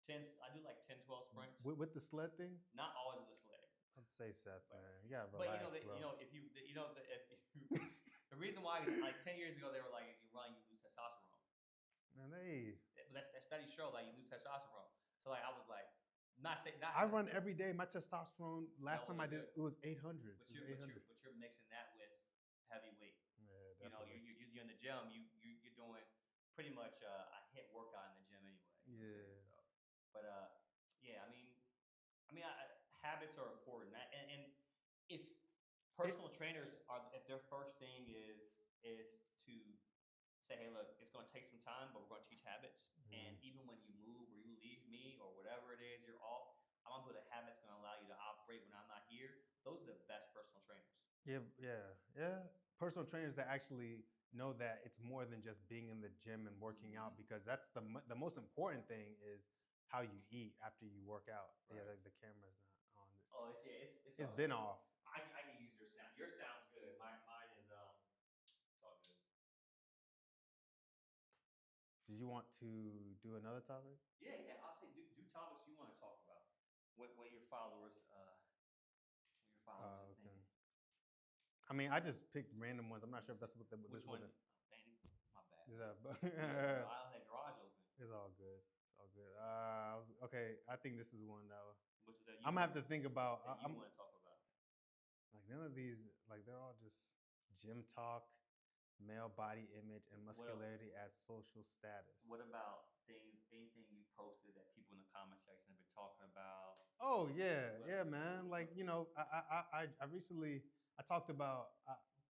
10. I do like 10, 12 sprints. With the sled thing? Not always with the sleds. I'd say Seth, But, man. You gotta but relax, bro. if you the reason why like 10 years ago they were like if you run you lose testosterone. Man, they. But that studies show like you lose testosterone. So like I was like not saying not. I run every day. My testosterone last time I did good. it was 800. But you're mixing that with heavy weight. Yeah, You know, definitely. you're in the gym. You're doing pretty much a hit workout in the gym anyway. Yeah. So, but yeah. Habits are important. And if personal trainers are, if their first thing is to say, hey, look, it's going to take some time, but we're going to teach habits. And even when you move or you leave me or whatever it is, you're off. I'm going to put a habit that's going to allow you to operate when I'm not here. Those are the best personal trainers. Yeah. Personal trainers that actually know that it's more than just being in the gym and working out, because that's the most important thing is how you eat after you work out. Right. Yeah, the camera's not on. Oh, It's been off. I can use your sound. Your sound's good. Mine is it's all good. Did you want to do another topic? Yeah. I'll say do topics you want to talk about. What your followers Okay. think. I mean, I just picked random ones. I'm not sure if that's what Which one? My bad. Is that? I don't have garage open. It's all good. Okay, I think this is one though. I'm gonna have to think about. I'm want to talk about. Like none of these, like they're all just gym talk, male body image, and muscularity as social status. What about anything you posted that people in the comment section have been talking about? Oh yeah, man. Like I recently I talked about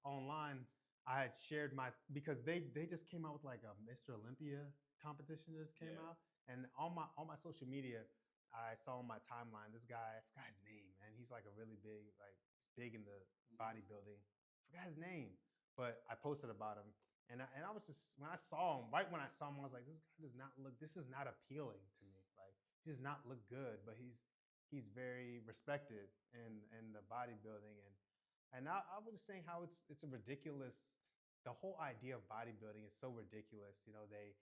online. I had shared because they just came out with like a Mr. Olympia competition that just came out, and on my social media, I saw on my timeline this guy. I forgot his name, man. He's like a really big, like he's big in the bodybuilding. Forgot his name, but I posted about him, and I was just when I saw him, right when I saw him, I was like, this guy does not look. This is not appealing to me. Like he does not look good, but he's very respected in the bodybuilding, and I was just saying how it's a ridiculous. The whole idea of bodybuilding is so ridiculous. You know, they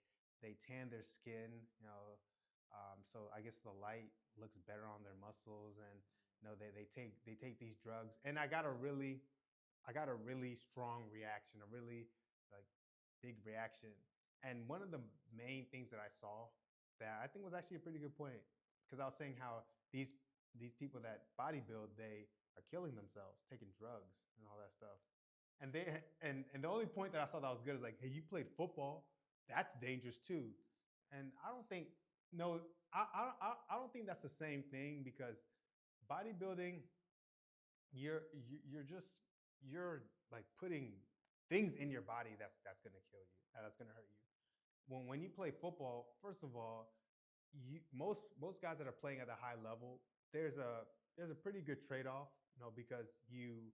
tan their skin. You know, so I guess the light looks better on their muscles, and they take these drugs. And I got a really strong reaction, a really like big reaction. And one of the main things that I saw that I think was actually a pretty good point, because I was saying how these people that bodybuild, they are killing themselves, taking drugs and all that stuff. And the only point that I saw that was good is like, hey, you played football, that's dangerous too. And I don't think no, I don't think that's the same thing, because bodybuilding, you're like putting things in your body that's gonna kill you, that's gonna hurt you. When you play football, first of all, most guys that are playing at a high level, there's a pretty good trade-off, because you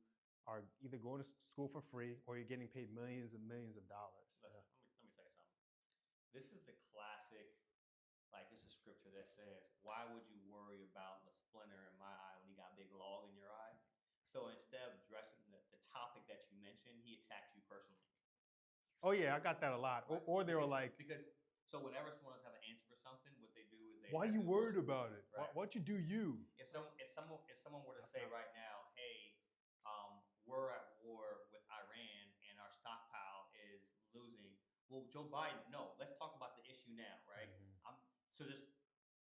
are either going to school for free or you're getting paid millions and millions of dollars. Listen, let me tell you something. This is the classic, like it's a scripture that says, "Why would you worry about the splinter in my eye when you got a big log in your eye?" So instead of addressing the topic that you mentioned, he attacked you personally. Oh yeah, I got that a lot. Right. Or they were like, so whenever someone else have an answer for something, what they do is they. Why are you worried about it? Right. Why don't you do you? If someone were to say right now, hey, we're at war with Iran and our stockpile is losing. Well, Joe Biden, no, let's talk about the issue now, right? So just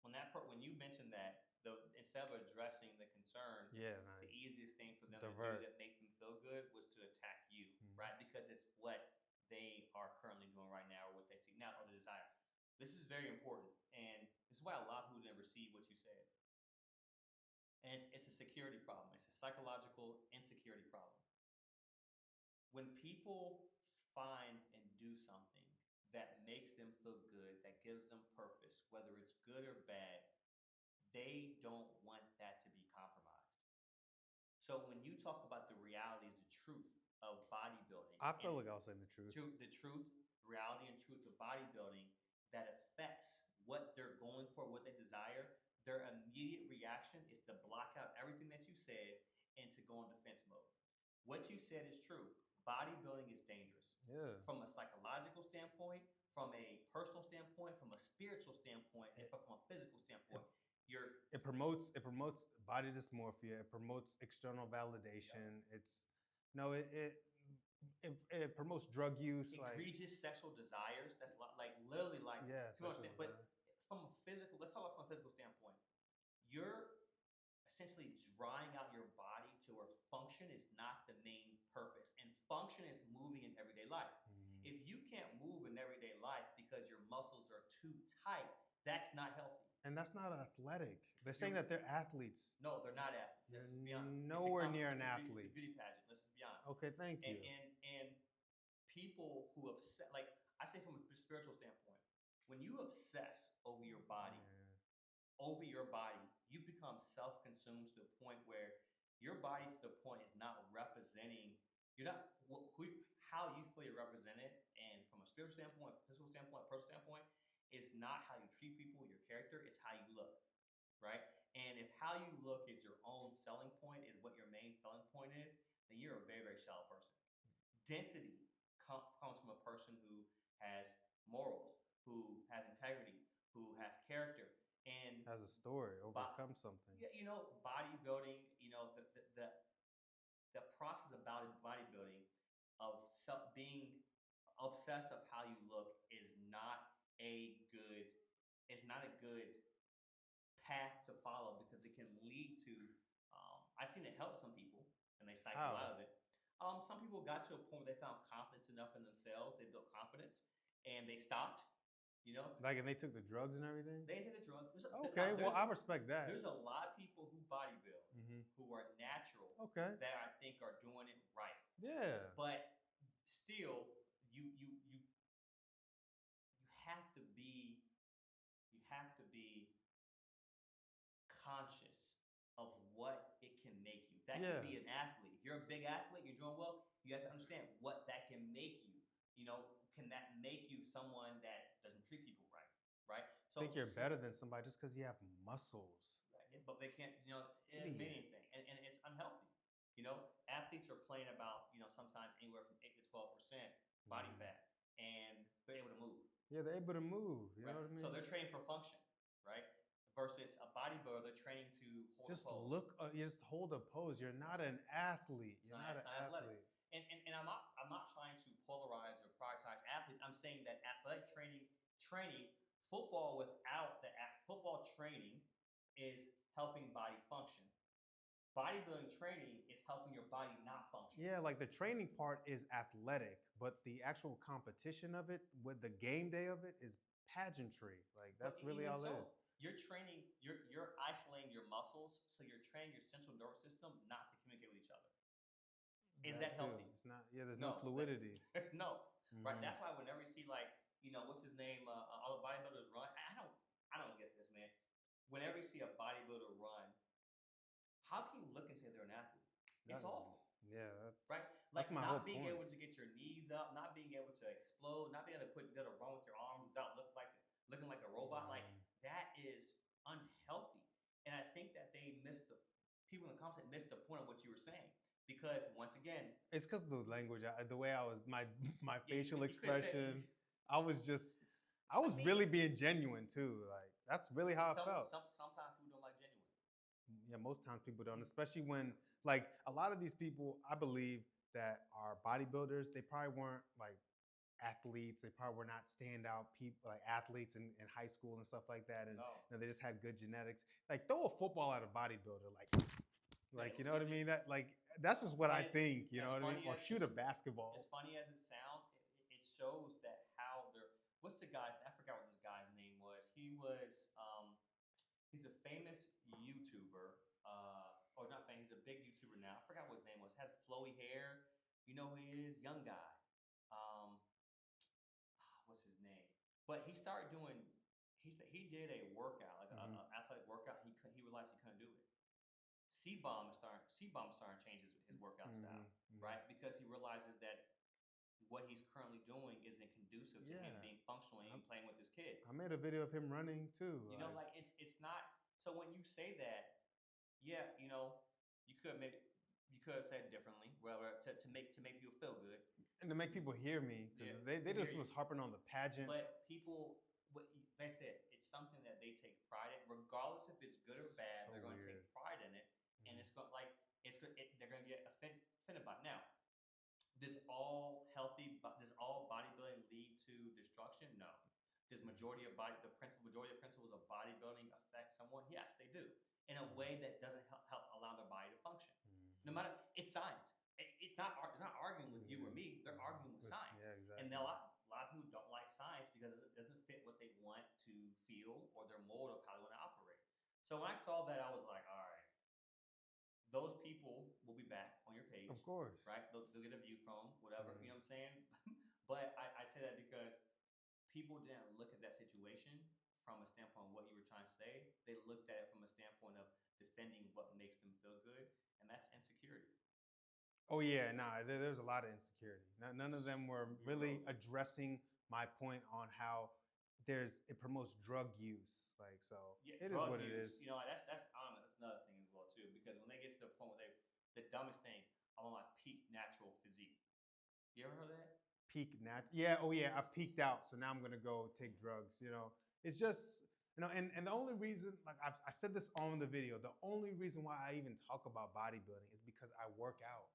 when you mentioned that, instead of addressing the concern, the easiest thing for them to do that make them feel good was to attack you, right? Because it's what they are currently doing right now, or what they see now, or the desire. This is very important, and this is why a lot of people didn't receive what you said. And it's a security problem. It's a psychological insecurity problem. When people find and do something that makes them feel good, that gives them purpose, whether it's good or bad, they don't want that to be compromised. So when you talk about the realities, the truth of bodybuilding, I feel like I was saying the truth. The truth, reality, and truth of bodybuilding that affects what they're going for, their immediate reaction is to block out everything that you said and to go in defense mode. What you said is true. Bodybuilding is dangerous. Yeah. From a psychological standpoint, from a personal standpoint, from a spiritual standpoint, and from a physical standpoint. It promotes body dysmorphia. It promotes external validation. Yep. It promotes drug use, egregious sexual desires. That's like literally like yeah. But from a physical, let's talk about from a physical standpoint. You're essentially drying out your body to where function is not the main purpose, and function is moving in everyday life. Mm-hmm. If you can't move in everyday life because your muscles are too tight, that's not healthy. And that's not athletic. They're saying that they're athletes. No, they're not athletes. Let's just be honest. Nowhere near an athlete. It's a beauty pageant. Let's just be honest. Okay, thank you. And people who obsess, like I say from a spiritual standpoint, when you obsess over your body, you become self-consumed to the point where your body to the point is not representing. How you feel you're represented, and from a spiritual standpoint, physical standpoint, personal standpoint, is not how you treat people, your character. It's how you look, right? And if how you look is your own selling point, is what your main selling point is, then you're a very, very shallow person. Density comes from a person who has morals, who has integrity, who has character, and has a story, overcome something. Yeah, bodybuilding. The process of bodybuilding, of being obsessed of how you look, is not a good path to follow, because it can lead to. I've seen it help some people, and they cycle out of it. Some people got to a point where they found confidence enough in themselves. They built confidence, and they stopped. And they took the drugs and everything? They did the drugs. I respect that. There's a lot of people who bodybuild who are natural that I think are doing it right. Yeah. But still, you have to be conscious of what it can make you. That can be an athlete. If you're a big athlete, you're doing well, you have to understand what that can make you. Can that make you someone that doesn't treat people right? So think you're better than somebody just because you have muscles. Right. But they can't, it's anything. And it's unhealthy. Athletes are playing about, sometimes anywhere from 8 to 12% body fat, and they're able to move. Yeah, they're able to move. You know what I mean? So they're training for function, right? Versus a bodybuilder, they're training to hold a pose. You just hold a pose. You're not an athlete. You're not an athlete. And I'm not trying to polarize or prioritize athletes. I'm saying that athletic training, football without the football training is helping body function. Bodybuilding training is helping your body not function. Yeah, like the training part is athletic, but the actual competition of it, with the game day of it, is pageantry. Like that's really all it is. You're training, you're isolating your muscles, so you're training your central nervous system not to communicate with each other. Is that healthy? It's not. Yeah, there's no fluidity. There's no. Right. That's why whenever you see what's his name, all the bodybuilders run. I don't get this, man. Whenever you see a bodybuilder run, how can you look and say they're an athlete? It's awful. Yeah. Right. Like that's my not whole being point. able to get your knees up, not being able to explode, not being able to run with your arms without looking like a robot. Like that is unhealthy. And I think that people in the comments missed the point of what you were saying. Because once again, it's because of the language, the way I was, my facial expression. I was really being genuine too. Like that's really how I felt. Sometimes people don't like genuine. Yeah, most times people don't, especially when like a lot of these people, I believe that are bodybuilders. They probably weren't like athletes. They probably were not standout people, like athletes in high school and stuff like that. And they just had good genetics. Like throw a football at a bodybuilder, like you know what I mean? That that's just what I think. You know what I mean? Or shoot a basketball. As funny as it sounds, it shows that how they're. What's the guy's? I forgot what this guy's name was. He's a famous YouTuber. Or not famous. He's a big YouTuber now. I forgot what his name was. Has flowy hair. You know who he is? Young guy. What's his name? But he started doing. He did a workout, like an athletic workout. He realized he couldn't do it. C-Bomb starting to change his workout style, right? Because he realizes that what he's currently doing isn't conducive to him being functional and playing with his kid. I made a video of him running too. It's not. So when you say that, yeah, you could have said it differently, whatever, to make people feel good. And to make people hear me, because Yeah, they to just hear was you. harping on the pageant. But people, they said, it's something that they take pride in, regardless if it's good or bad. So They're going to weird. take pride in it, and it's going they're going to get offended by it. Now, does all bodybuilding lead to destruction? No. Does the majority of principles of bodybuilding affect someone? Yes, they do, in a way that doesn't help allow their body to function. No matter, it's science. It's not they're not arguing with you or me. They're arguing with science. Yeah, exactly. And a lot of people don't like science because it doesn't fit what they want to feel or their mold of how they want to operate. So when I saw that, I was like, all right, those people will be back on your page. Of course. Right? They'll get a view from whatever, you know what I'm saying? But I say that because people didn't look at that situation from a standpoint of what you were trying to say. They looked at it from a standpoint of defending what makes them feel good, and that's insecurity. Oh yeah, nah. There's a lot of insecurity. None of them were really addressing my point on how it promotes drug use. Like, so Yeah, it is what it is. That's I don't know. That's another thing as well too, because when they get to the point where the dumbest thing, I'm on my peak natural physique. You ever heard that? Yeah. Oh yeah. I peaked out, so now I'm gonna go take drugs. It's just and the only reason, like I said this on the video, the only reason why I even talk about bodybuilding is because I work out.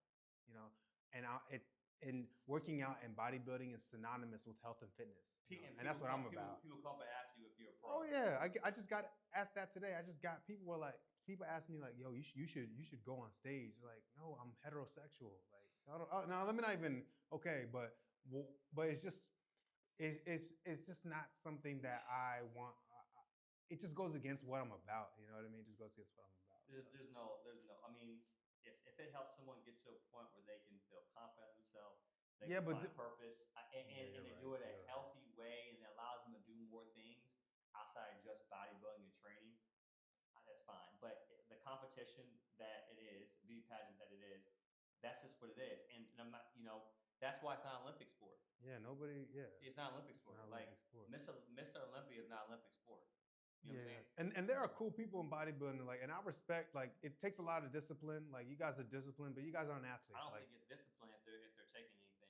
And working out and bodybuilding is synonymous with health and fitness. And that's what I'm about. People come up and ask you if you're a pro. Oh yeah, I just got asked that today. People ask me like, yo, you should go on stage. Like, no, I'm heterosexual. Like, no, let me not even. Okay, but it's just not something that I want. It just goes against what I'm about. You know what I mean? It just goes against what I'm about. There's no. I mean, if it helps someone get to a point where they can feel confident in themselves, they can find purpose, and they do it a healthy way, and it allows them to do more things outside just bodybuilding and training, that's fine. But the competition that it is, the beauty pageant that it is, that's just what it is. And I'm not, that's why it's not an Olympic sport. Yeah, nobody. Yeah, it's not an Olympic sport. Mr. Olympia is not an Olympic sport. You know what I'm saying? And there are cool people in bodybuilding, and I respect, it takes a lot of discipline. Like, you guys are disciplined, but you guys aren't athletes. I don't think it's discipline if they're taking anything.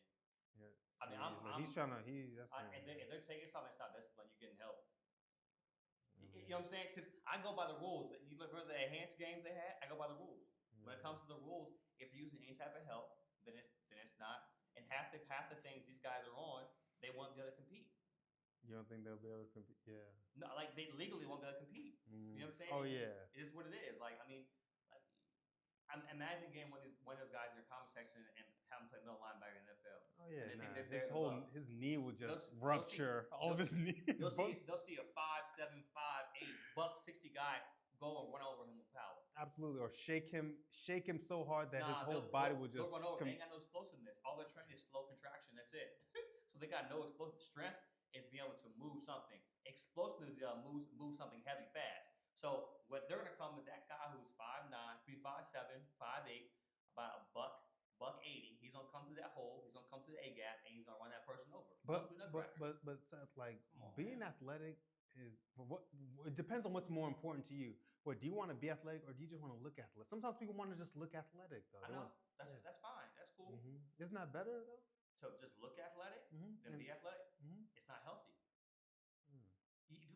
Yeah. I mean, he's trying to. If they're taking something that's not discipline, you're getting help. You know what I'm saying? Because I go by the rules. You remember the enhanced games they had? I go by the rules. When it comes to the rules, if you're using any type of help, then it's not. And half the things these guys are on, they won't be able to compete. You don't think they'll be able to compete? Yeah. No, like they legally won't be able to compete. You know what I'm saying? Oh yeah. It is what it is. Like, I mean, imagine getting one of those guys in your comment section and have him play middle linebacker in the NFL. Oh yeah. His knee would just rupture. All of his knee. They'll see a 5'7", 5'8", $160 guy go and run over him with power. Absolutely, or shake him so hard that his whole body would just. They'll run over. They ain't got no explosiveness. All they're training is slow contraction. That's it. So they got no explosive strength. Is being able to move something. Explosiveness is move something heavy fast. So what they're gonna come with that guy who's 5'9", 5'7", 5'8", about $180. He's gonna come through that hole. He's gonna come through the A gap, and he's gonna run that person over. But Seth, like, being athletic is it depends on what's more important to you. What, do you want to be athletic, or do you just want to look athletic? Sometimes people want to just look athletic, though. I know. That's fine. That's cool. Mm-hmm. Isn't that better though? So just look athletic, then be athletic. It's not healthy.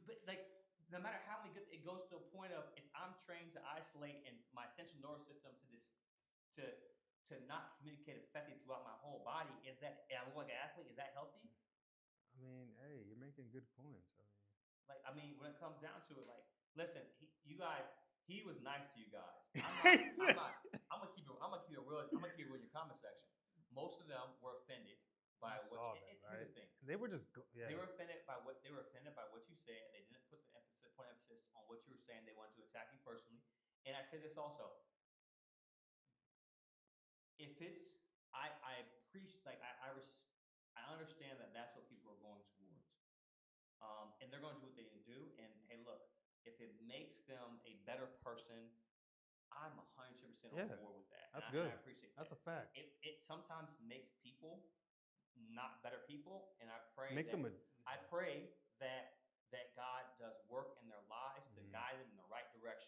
But like, no matter how many good, it goes to a point of, if I'm trained to isolate and my central nervous system to not communicate effectively throughout my whole body, I look like an athlete. Is that healthy? I mean, hey, you're making good points. When it comes down to it, like, listen, he was nice to you guys. I'm gonna keep it real. I'm gonna keep it real in your comment section. Most of them were offended by what you said. Here's the thing. They were just They were offended by what you said, and they didn't put the emphasis on what you were saying. They wanted to attack you personally. And I say this also. If it's I understand that that's what people are going towards. And they're going to do what they need to do. And hey, look, if it makes them a better person, I'm 100% on board with that. That's good. I appreciate that. That's a fact. It sometimes makes people not better people, and I pray that God does work in their lives to guide them in the right direction.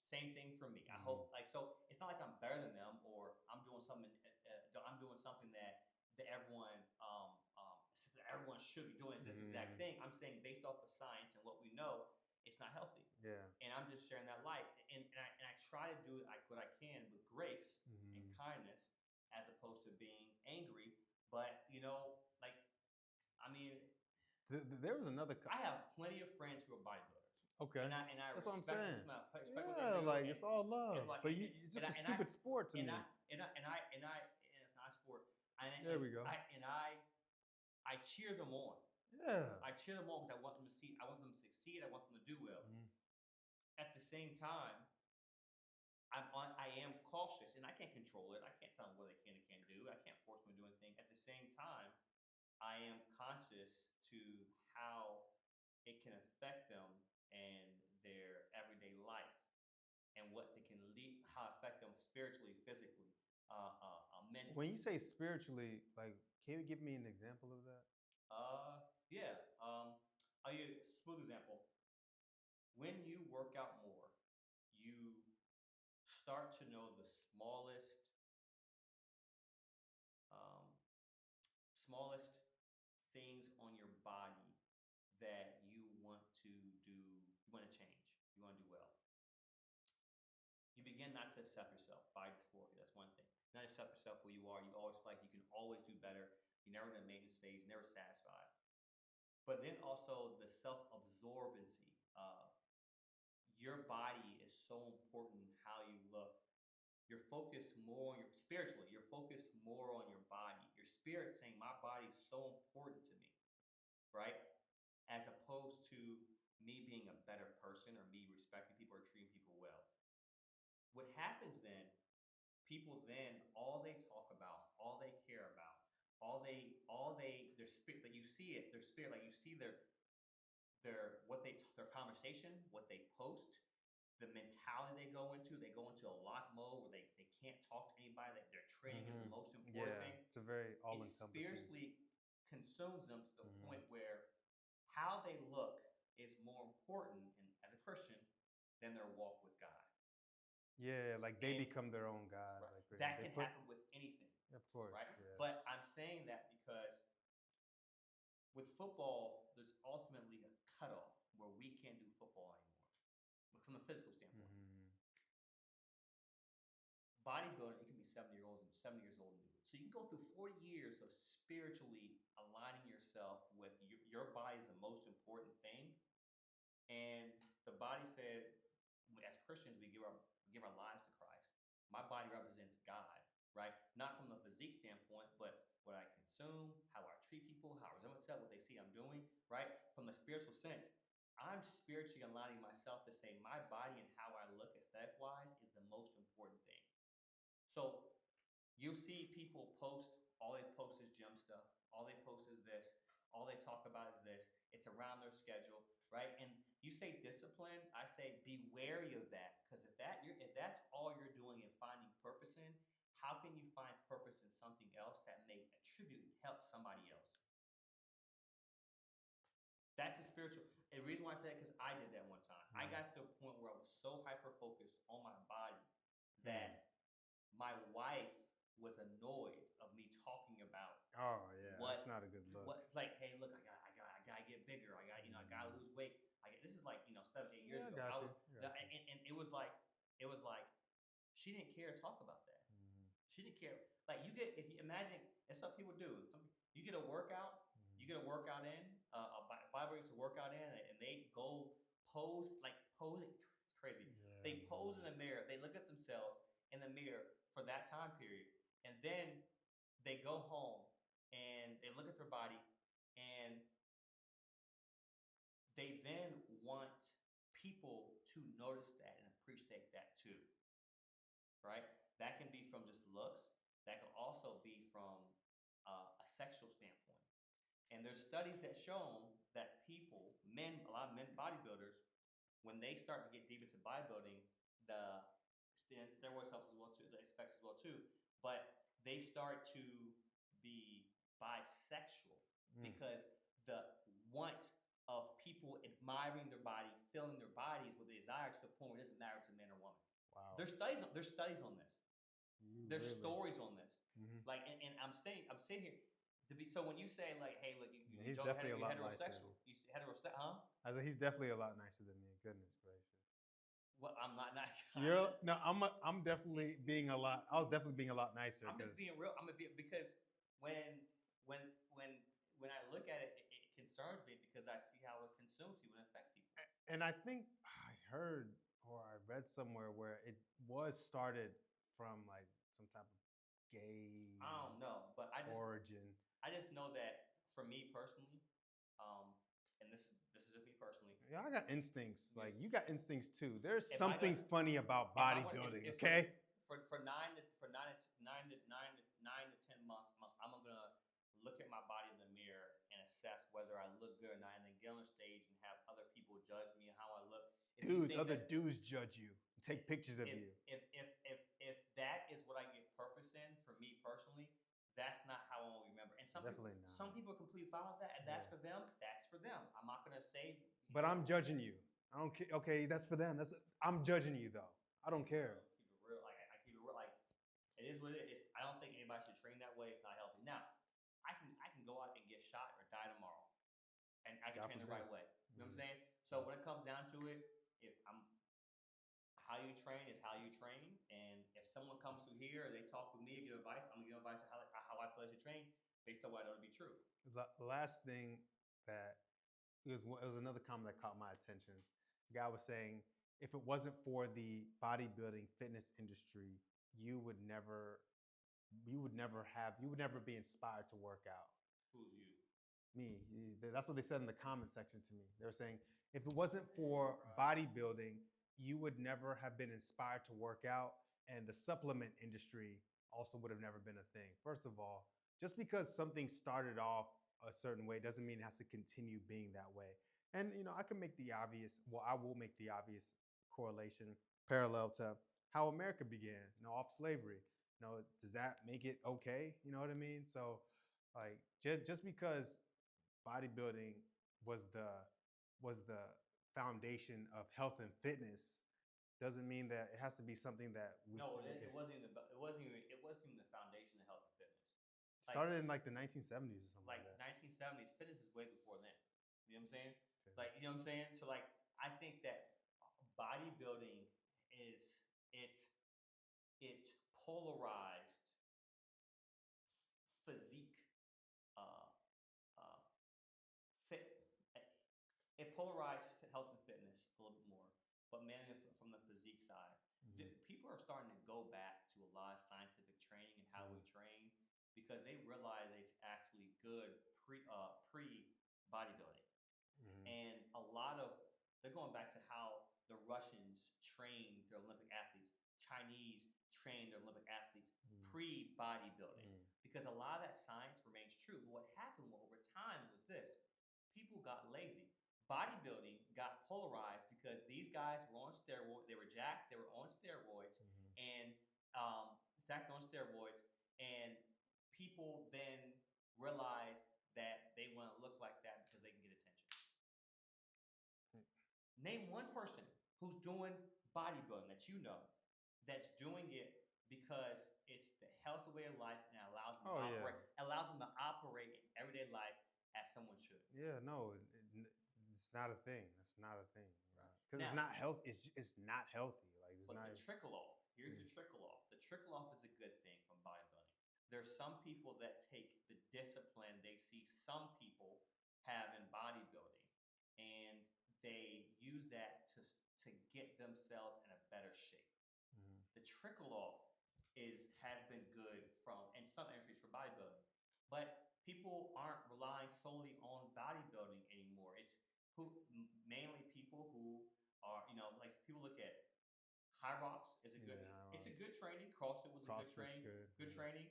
Same thing for me. I hope like so. It's not like I'm better than them or I'm doing something. I'm doing something that everyone should be doing this exact thing. I'm saying based off of science and what we know, it's not healthy. Yeah. And I'm just sharing that light. And I try to do what I can with grace and kindness as opposed to being angry. But like I mean, there was another. I have plenty of friends who are bodybuilders. Okay. And I That's what I'm saying. respect Yeah, what they do. like it's all love. Like, but it's just a stupid sport to me. And it's not a sport. There we go. I cheer them on. Yeah. I cheer them on because I want them to see. I want them to succeed. I want them to do well. At the same time, I am cautious, and I can't control it. I can't tell them what they can and can't do. I can't force them to do anything. At the same time, I am conscious to how it can affect them and their everyday life, and what they can lead, how it affect them spiritually, physically, mentally. When you say spiritually, like, can you give me an example of that? Yeah. I'll use a smooth example. When you work out more, you start to know the smallest things on your body that you want to do, you want to change, you want to do well. You begin not to accept yourself by dysphoria. That's one thing. Not accept yourself where you are. You always feel like you can always do better. You're never in a maintenance phase, never satisfied. But then also the self-absorbency. Your body is so important how you look. You're focused more on spiritually. You're focused more on your body. Your spirit saying, my body is so important to me, right? As opposed to me being a better person or me respecting people or treating people well. What happens then, people then, all they talk about, all they care about, their spirit, like you see it, their spirit, like you see their conversation, what they post, the mentality they go into a lock mode where they can't talk to anybody, that their training is the most important thing. It's a very all-encompassing. It spiritually consumes them to the point where how they look is more important as a Christian than their walk with God. Yeah, like they become their own God. Right. Like that can happen with anything. Of course. Right? Yeah. But I'm saying that because with football, there's ultimately a cutoff where we can't do football anymore. But from a physical standpoint. Bodybuilding, it can be 70 years old and do it. So you can go through 40 years of spiritually aligning yourself with your body is the most important thing. And the body said, as Christians, we give our lives to Christ. My body represents God, right? Not from the physique standpoint, but what I consume, how I treat people, how I present myself, what they see I'm doing, right? From the spiritual sense, I'm spiritually aligning myself to say my body and how I look aesthetic-wise is the most important thing. So you see people post, all they post is gym stuff. All they post is this. All they talk about is this. It's around their schedule, right? And you say discipline, I say be wary of that. Because if that's all you're doing and finding purpose in, how can you find purpose in something else that may attribute and help somebody else? That's a spiritual. The reason why I say that, because I did that one time. I got to a point where I was so hyper-focused on my body that my wife was annoyed of me talking about. Oh yeah, that's not a good look. Like, hey, look, I gotta get bigger. I gotta lose weight. This is like 7, 8 years ago. And it was like she didn't care to talk about that. She didn't care. Like if you imagine, that's what people do. You get a workout. You get a workout in. A Bible gets a workout in, and they go pose. It's crazy. Yeah, they pose in the mirror. They look at themselves in the mirror for that time period, and then they go home and they look at their body, and they then want people to notice that and appreciate that too, right? That can be from just looks. That can also be from a sexual standpoint. And there's studies that show that people, a lot of men bodybuilders, when they start to get deep into bodybuilding, the steroids helps as well too, the effects as well too, but they start to be bisexual because the want of people admiring their body, feeling their bodies with the desire to the point where it doesn't matter if it's a man or woman. Wow. There's studies on this. There's Really? stories on this. Mm-hmm. Like, and I'm sitting here to be. So when you say like, hey, look, Yeah, he's definitely a you're lot nicer. heterosexual. You heterosexual, huh? I said he's definitely a lot nicer than me. Goodness gracious. Well, I'm not. You're no. I'm definitely being a lot. I was definitely being a lot nicer. I'm just being real. I'm gonna be because when when when when I look at it, it concerns me because I see how it consumes people and affects people. And I think I heard or I read somewhere where it was started from like some type of gay I don't know, but origin. I just know that for me personally, um, and this is just me personally. Yeah, I got instincts. Yeah. Like you got instincts too. There's If I something got- funny about bodybuilding. if Okay. For 9 to 10 months, I'm gonna look at my body in the mirror and assess whether I look good or not, and then get on the stage and have other people judge me and how I look. Other dudes judge you, take pictures of you. If that is what I get purpose in, for me personally, that's not how I want to remember. And some people are completely fine with that, and that's for them. That's for them. I'm not gonna say. But I'm judging you. I don't care. Okay, that's for them. I'm judging you though. I don't care. Keep it real. Like I keep it real. Like it is what it is. I don't think anybody should train that way. It's not healthy. Now, I can go out and get shot or die tomorrow, and I can train the right way. You know what I'm saying? So when it comes down to it, if I'm how you train is how you train, and if someone comes through here or they talk with me or give advice, I'm gonna give advice on how I feel I should train based on what I know to be true. The last thing that it was another comment that caught my attention. The guy was saying if it wasn't for the bodybuilding fitness industry, you would never be inspired to work out. Who's you? Me. That's what they said in the comment section to me. They were saying if it wasn't for bodybuilding, you would never have been inspired to work out, and the supplement industry also would have never been a thing. First of all, just because something started off a certain way doesn't mean it has to continue being that way. And I can make the obvious, well, I will make the obvious correlation parallel to how America began, off slavery. Does that make it okay? You know what I mean? So like just because bodybuilding was the foundation of health and fitness doesn't mean that it has to be something that we no, it wasn't even the foundation of health and fitness. Started in like the 1970s or something. Like 1970s, fitness is way before then. You know what I'm saying? Like, you know what I'm saying? So like, I think that bodybuilding is it polarized physique, uh, uh, fit. It polarized health and fitness a little bit more, but mainly from the physique side. People are starting to go back to a lot of scientific training and how we train because they realize it's actually good pre bodybuilding, and a lot of they're going back to how the Russians trained their Olympic athletes, Chinese trained their Olympic athletes pre bodybuilding, because a lot of that science remains true. But what happened over time was this: people got lazy. Bodybuilding got polarized because these guys were on steroids. They were jacked. They were on steroids, and stacked on steroids. And people then realized that they want to look like that because they can get attention. Name one person who's doing bodybuilding that you know that's doing it because it's the healthy way of life and allows them to operate in everyday life as someone should. Yeah, no, it's not a thing. It's not a thing, because it's not health. It's not healthy. Like, but the trickle off. Here's the trickle off. The trickle off is a good thing from bodybuilding. There's some people that take the discipline they see some people have in bodybuilding, and they use that to get themselves in a better shape. The trickle off has been good in some industries for bodybuilding, but people aren't relying solely on bodybuilding anymore. It's mainly people who are, like people look at High Rocks is a good. It's a good training. CrossFit was a good training. Good training.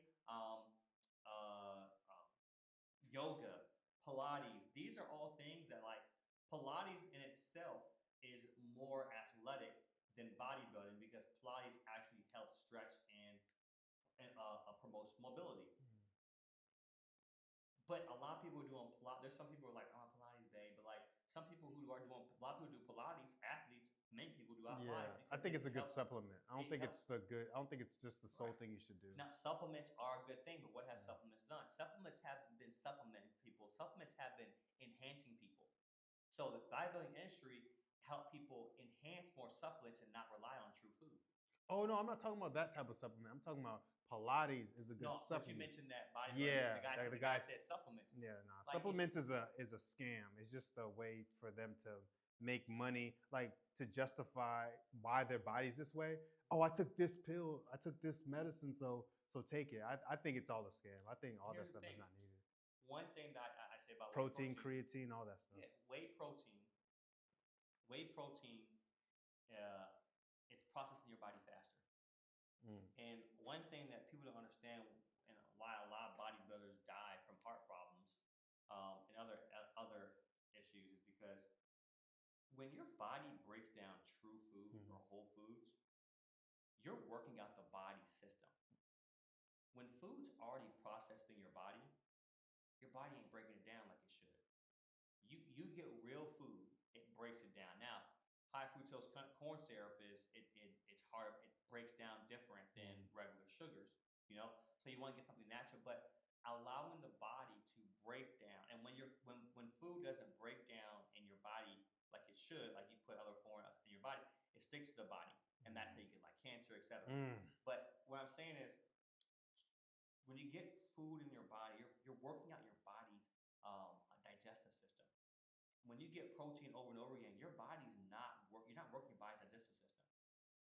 Yoga, Pilates. These are all things that like Pilates in itself is more athletic than bodybuilding because Pilates actually helps stretch and promotes mobility. But a lot of people are doing Pilates. There's some people who are like, oh, Pilates, babe. But like some people who are doing, a lot of people do Pilates, athletes, many people do through our Yeah, bodies I because think it it's a good helps. supplement. I don't It think helps. it's the good. I don't think it's just the sole Right. thing you should do. Now, supplements are a good thing, but what has Mm. supplements done? Supplements haven't been supplementing people. Supplements have been enhancing people. So the bodybuilding industry help people enhance more supplements and not rely on true food. Oh no, I'm not talking about that type of supplement. I'm talking about Pilates is a good No, but you supplement. mentioned that bodybuilding. Yeah, The the guy. guy said supplements. Yeah, nah. Like Supplements is a scam. It's just a way for them to make money, like to justify why their body's this way. Oh, I took this pill. I took this medicine, so take it. I think it's all a scam. I think all that here's the stuff is thing. not needed. One thing that I say about whey Protein, protein, creatine, all that stuff. yeah, whey protein, it's processing your body faster. Mm. And one thing that people don't understand, and why a lot of bodybuilders die from heart problems and other issues, is because when your body breaks down true food or whole foods, you're working out the body system. When food's already processed in your body ain't breaking it down like it should. You get real food, it breaks it down. Now, high fructose corn syrup it's hard. It breaks down different than regular sugars. So you want to get something natural, but allowing the body to break down. And when food doesn't break down in your body like it should, like you put other foreign in your body, it sticks to the body, and that's how you get like cancer, etc. But what I'm saying is, when you get food in your body, you're working out your body's digestive system. When you get protein over and over again, your body's you're not working your body's digestive system.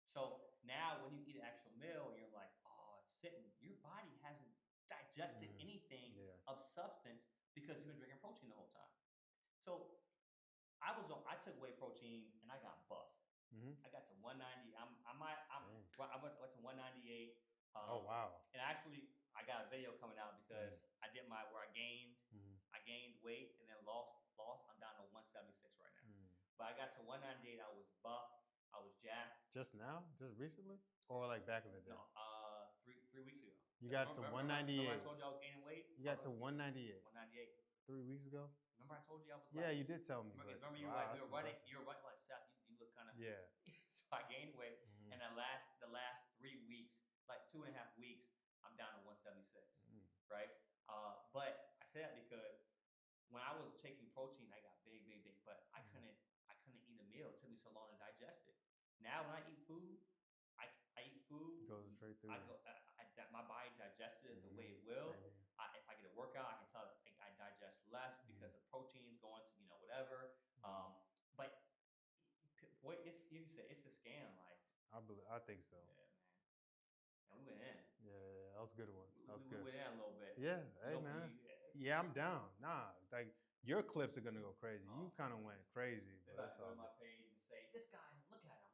So now when you eat an actual meal and you're like, oh, it's sitting, your body hasn't digested anything of substance because you've been drinking protein the whole time. So I took whey protein and I got buff. I got to 190. I went to 198. Oh wow! And actually, I got a video coming out because I did where I gained weight and then lost. I'm down to 176 right now. But I got to 198. I was buff. I was jacked. Just now? Just recently? Or like back in the day? No, 3 weeks ago. You got to 198. Remember I told you I was gaining weight? You got to 198. 198. 3 weeks ago? Remember I told you I was Yeah, you did tell me. Remember you were running. You were running like Seth. You look kind of. Yeah. So I gained weight, and the last 3 weeks, like 2.5 weeks, I'm down to 176. Right. But I say that because when I was taking protein, I got big, but I couldn't eat a meal. It took me so long to digest it. Now when I eat food, I eat food. Goes straight through. My body digests it the way it will. If I get a workout, I can tell I digest less because the protein's going to whatever. But boy, you said it's a scam. Like I think so. Yeah, man. And we went in. Yeah, that was a good one. We went in a little bit. Yeah, hey man. Yeah, I'm down. Nah, like your clips are gonna go crazy. You kind of went crazy. They're about to go to my page and say, "This guy's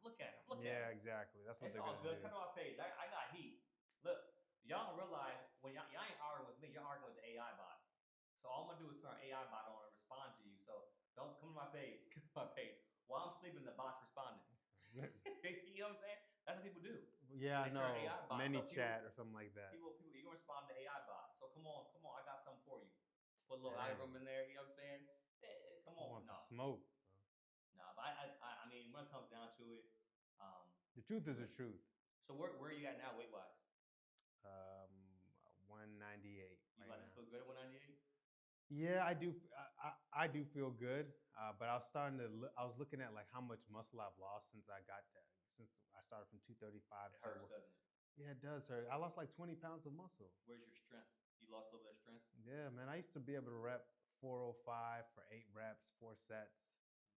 look at him." Yeah, exactly. That's what it's they're all gonna good. do. Come to my page. I got heat. Look, y'all don't realize when y'all ain't arguing with me, you're arguing with the AI bot. So all I'm gonna do is turn AI bot on and respond to you. So don't come to my page. Come to my page. While I'm sleeping, the bot's responding. You know what I'm saying? That's what people do. Yeah, I know. Many so chat or something like that. People, you can respond to AI bot. So come on, I got something for you. Put a little algorithm in there. You know what I'm saying? Come on, no smoke. No, but I mean, when it comes down to it, the truth is the truth. So where are you at now, weight wise? 198. You like to feel good at 198? Yeah, I do. I do feel good, but I was starting to. I was looking at like how much muscle I've lost since I got that. Since I started from 235. It hurts, doesn't it? Yeah, it does hurt. I lost like 20 pounds of muscle. Where's your strength? You lost a little bit of strength? Yeah, man. I used to be able to rep 405 for 8 reps, 4 sets.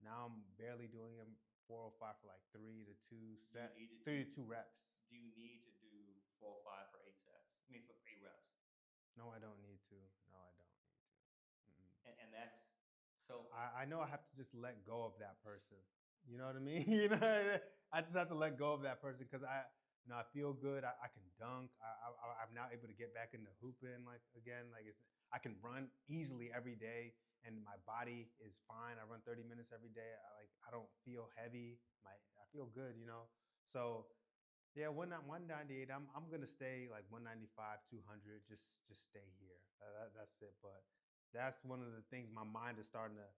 Now I'm barely doing them 405 for like 3 to 2 sets. 3 to 2 reps. Do you need to do 405 for 8 sets? I mean, for 8 reps? No, I don't need to. No, I don't need to. And that's so. I know I have to just let go of that person. You know what I mean? I just have to let go of that person because I feel good. I can dunk. I'm now able to get back into hooping again. I can run easily every day, and my body is fine. I run 30 minutes every day. I don't feel heavy. I feel good. So yeah, 198. I'm gonna stay like 195, 200. Just stay here. That's it. But that's one of the things. My mind is starting to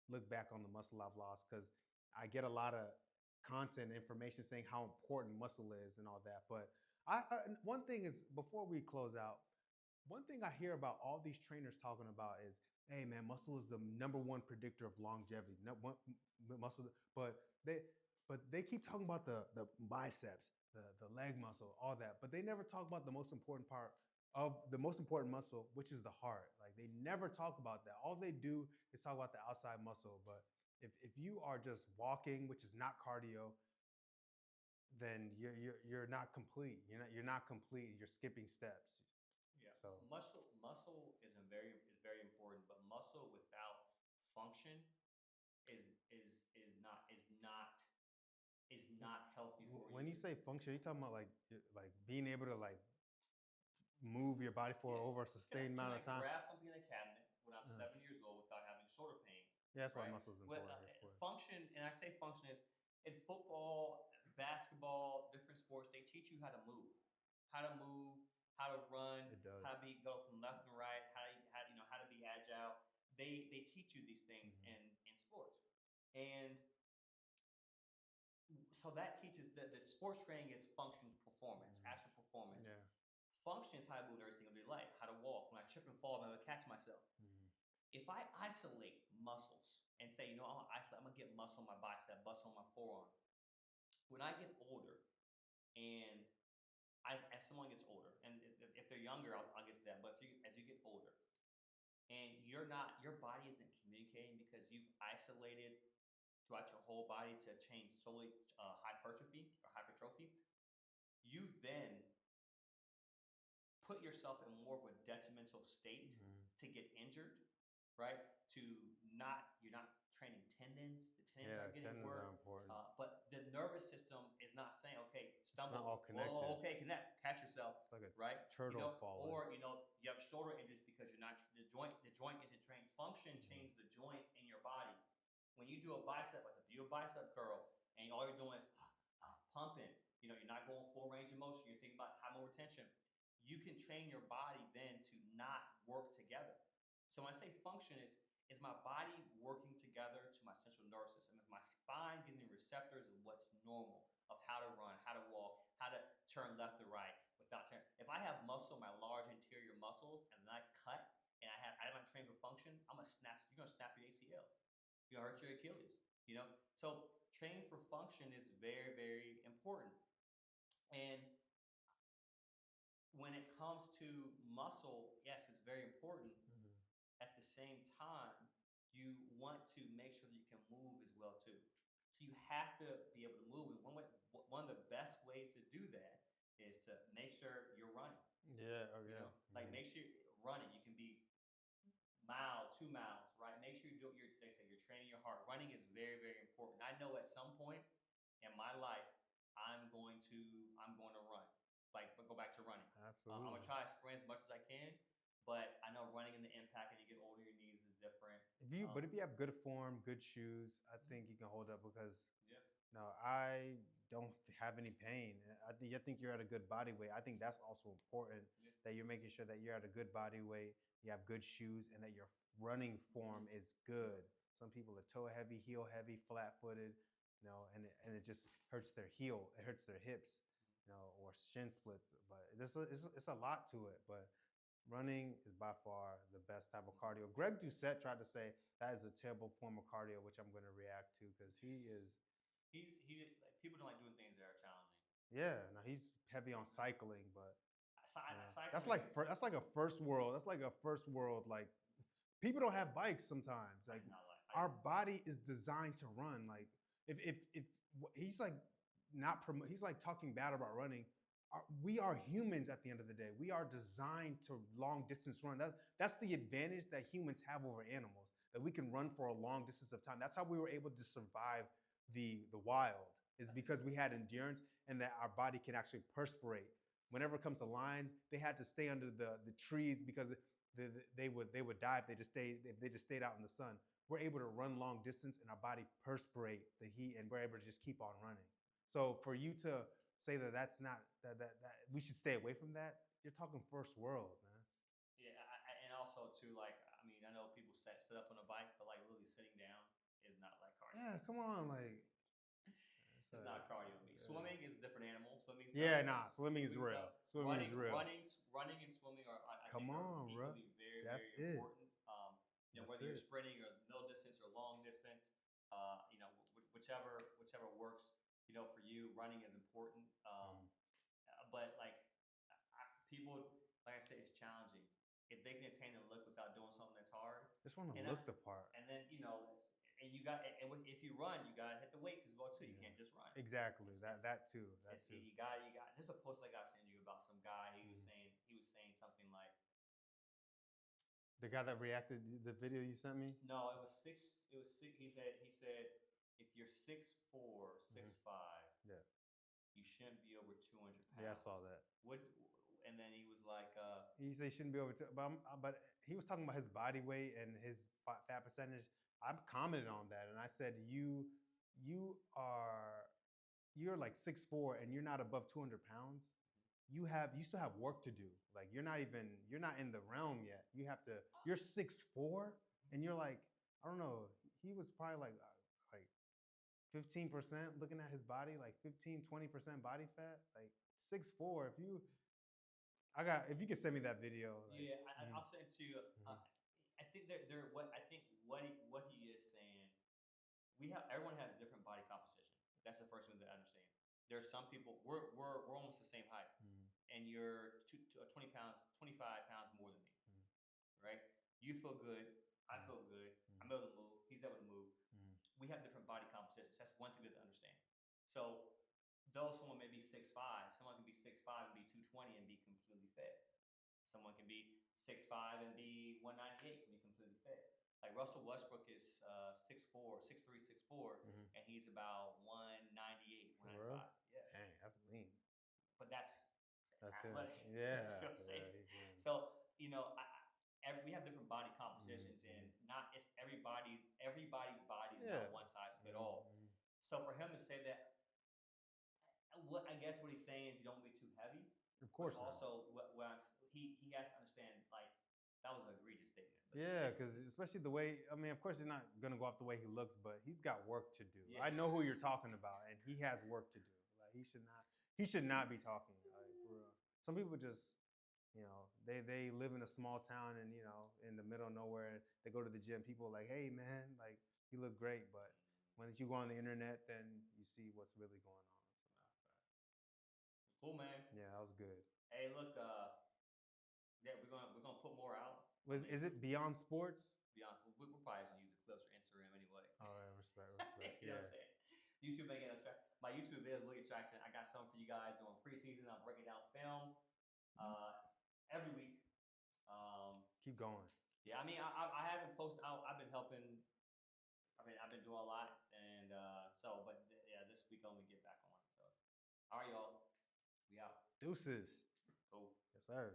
look back on the muscle I've lost because I get a lot of content information saying how important muscle is and all that. But one thing is, before we close out, one thing I hear about all these trainers talking about is, hey man, muscle is the number one predictor of longevity. Muscle, but they keep talking about the biceps, the leg muscle, all that, but they never talk about the most important part of the most important muscle, which is the heart. Like they never talk about that. All they do is talk about the outside muscle. But if you are just walking, which is not cardio, then you're not complete. You're not complete. You're skipping steps. Yeah, So muscle is very important, but muscle without function is not healthy for when you. you say function, are you talking about like being able to like move your body for over a sustained amount of time? Grab something in a cabinet when I'm 7 years old without having shoulder pain? Yeah, that's right? why muscle is important. Function, and I say function is in football, basketball, different sports. They teach you how to move, how to run, It does. how to go from left and right, how to be agile. They teach you these things in sports, and so that teaches that sports training is function performance, actual performance. Yeah. Function is how I move every single day of life, how to walk. When I trip and fall, I'm going to catch myself. If I isolate muscles and say, I'm going to get muscle on my bicep, muscle on my forearm. When I get older, and as someone gets older, and if they're younger, I'll get to that. But as you get older, and your body isn't communicating because you've isolated throughout your whole body to change solely hypertrophy or hypertrophy, you then put yourself in more of a detrimental state to get injured, right? You're not training tendons. The tendons are getting worse. Are important. But the nervous system is not saying, okay, stumble. It's not all connected. Well, okay, catch yourself. It's like a right? turtle falling. Or you have shoulder injuries because you're not the joint isn't trained. Function changes the joints in your body. When you do a bicep, do a bicep curl, and all you're doing is pumping. You're not going full range of motion. You're thinking about time over tension. You can train your body then to not work together. So when I say function, is my body working together to my central nervous system? Is my spine getting the receptors of what's normal, of how to run, how to walk, how to turn left or right without turning? If I have muscle in my large anterior muscles and then I cut and I'm not trained for function, you're gonna snap your ACL. You're gonna hurt your Achilles. So training for function is very, very important. And when it comes to muscle, yes, it's very important. At the same time, you want to make sure that you can move as well too. So you have to be able to move. And one of the best ways to do that is to make sure you're running. Yeah. Oh yeah. Like make sure you're running. You can be mile, 2 miles, right? Make sure you're training your heart. Running is very, very important. I know at some point in my life, I'm going to run. Like go back to running. Absolutely. I'm gonna try to sprint as much as I can, but I know running in the impact as you get older, your knees is different. But if you have good form, good shoes, I think you can hold up because no, I don't have any pain. I think you're at a good body weight. I think that's also important that you're making sure that you're at a good body weight, you have good shoes, and that your running form is good. Some people are toe heavy, heel heavy, flat footed, and it just hurts their heel, it hurts their hips, or shin splits. But it's a lot to it. But running is by far the best type of cardio. Greg Doucette tried to say that is a terrible form of cardio, which I'm going to react to because people don't like doing things that are challenging. Yeah, no, he's heavy on cycling, but cycling that's like a first world. That's like a first world. Like people don't have bikes sometimes. Like our body is designed to run. Like if he's like he's like talking bad about running. We are humans at the end of the day. We are designed to long distance run. That's the advantage that humans have over animals, that we can run for a long distance of time. That's how we were able to survive the wild, is because we had endurance and that our body can actually perspirate. Whenever it comes to lions, they had to stay under the trees because they would die if they just stayed out in the sun. We're able to run long distance and our body perspirate the heat, and we're able to just keep on running. So for you to say that's not that we should stay away from that, you're talking first world, man. Yeah, and also too, like, I know people sit up on a bike, but like really sitting down is not like cardio. Yeah, come on, like. It's not cardio meet. Swimming is a different animal. Swimming's tough. Yeah, nah, swimming is real. Tough. Swimming is real. Running and swimming are I Come think are on, bro. equally very That's very it. important. That's Whether you're it. sprinting or middle distance or long distance, whichever works. For you, running is important. But like people, like I said, it's challenging. If they can attain the look without doing something that's hard, Just want to look the part. and then and you got and if you run, you got to hit the weights as well too. You can't just run. Exactly. That too. You got. There's a post I got to send you about some guy. He was saying something like the guy that reacted to the video you sent me. No, it was six. It was six. He said if you're 6'4", 6'5", yeah, you shouldn't be over 200 pounds. Yeah, I saw that. And then he was like, he said he shouldn't be over. But he was talking about his body weight and his fat percentage. I commented on that and I said you're like 6'4" and you're not above 200 pounds. You still have work to do. Like you're not in the realm yet. You're 6'4" and you're like, I don't know. He was probably like 15% looking at his body, like 15-20% body fat, like 6'4". If you can send me that video. I'll send it to you. I think what he is saying. Everyone has a different body composition. That's the first thing to understand. There's some people we're almost the same height, and you're 20 pounds, 25 pounds more than me, right? You feel good. I feel good. I'm able to move. He's able to move. We have different body compositions. That's one thing to understand. So, though someone may be 6'5", someone can be 6'5" and be 220 and be completely fit. Someone can be 6'5" and be 198 and be completely fit. Like Russell Westbrook is 6'4", 6'3", 6'4", and he's about 198, 195. Yeah. Dang, that's lean. But that's it. athletic. Yeah. You know what I'm saying? So, we have different body compositions, and it's everybody's body is not one size fit all. So for him to say that, what he's saying is you don't be too heavy. Of course. Also, he has to understand, like, that was an egregious statement. Yeah, because especially the way, of course he's not gonna go off the way he looks, but he's got work to do. Yeah. I know who you're talking about, and he has work to do. Like he should not be talking. Like for real. Some people just, they live in a small town and in the middle of nowhere. And they go to the gym. People are like, hey man, like you look great, but when you go on the internet, then you see what's really going on. Cool, man. Yeah, that was good. Hey, look, we're gonna put more out. Is it Beyond Sports? Beyond, we're probably just gonna use the clips for Instagram anyway. All right, respect. You know what I'm saying? YouTube ain't getting traction. My YouTube videos will get traction. I got something for you guys doing preseason. I'm breaking down film every week. Keep going. Yeah, I haven't posted out. I've been helping. I've been doing a lot, and this week I'm gonna get back on. So, all right, y'all. We out. Deuces. Cool. Yes, sir.